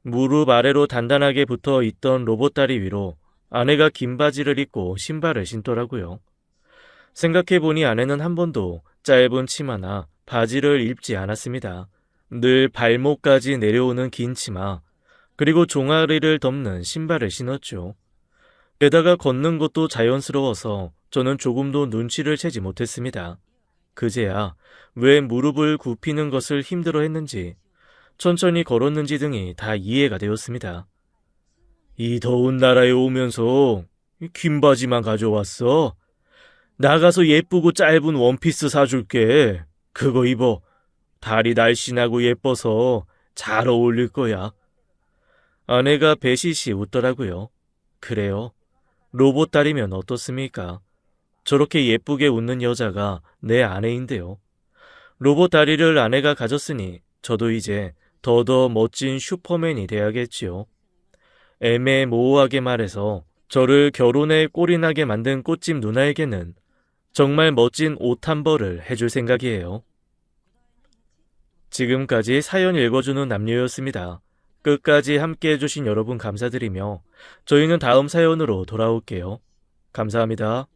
무릎 아래로 단단하게 붙어 있던 로봇 다리 위로 아내가 긴 바지를 입고 신발을 신더라고요. 생각해보니 아내는 한 번도 짧은 치마나 바지를 입지 않았습니다. 늘 발목까지 내려오는 긴 치마, 그리고 종아리를 덮는 신발을 신었죠. 게다가 걷는 것도 자연스러워서 저는 조금도 눈치를 채지 못했습니다. 그제야 왜 무릎을 굽히는 것을 힘들어 했는지, 천천히 걸었는지 등이 다 이해가 되었습니다. 이 더운 나라에 오면서 긴 바지만 가져왔어. 나가서 예쁘고 짧은 원피스 사줄게. 그거 입어. 다리 날씬하고 예뻐서 잘 어울릴 거야. 아내가 배시시 웃더라고요. 그래요. 로봇 다리면 어떻습니까? 저렇게 예쁘게 웃는 여자가 내 아내인데요. 로봇 다리를 아내가 가졌으니 저도 이제 더더 멋진 슈퍼맨이 돼야겠지요. 애매모호하게 말해서 저를 결혼에 꼴이나게 만든 꽃집 누나에게는 정말 멋진 옷 한 벌을 해줄 생각이에요. 지금까지 사연 읽어주는 남녀였습니다. 끝까지 함께 해주신 여러분 감사드리며 저희는 다음 사연으로 돌아올게요. 감사합니다.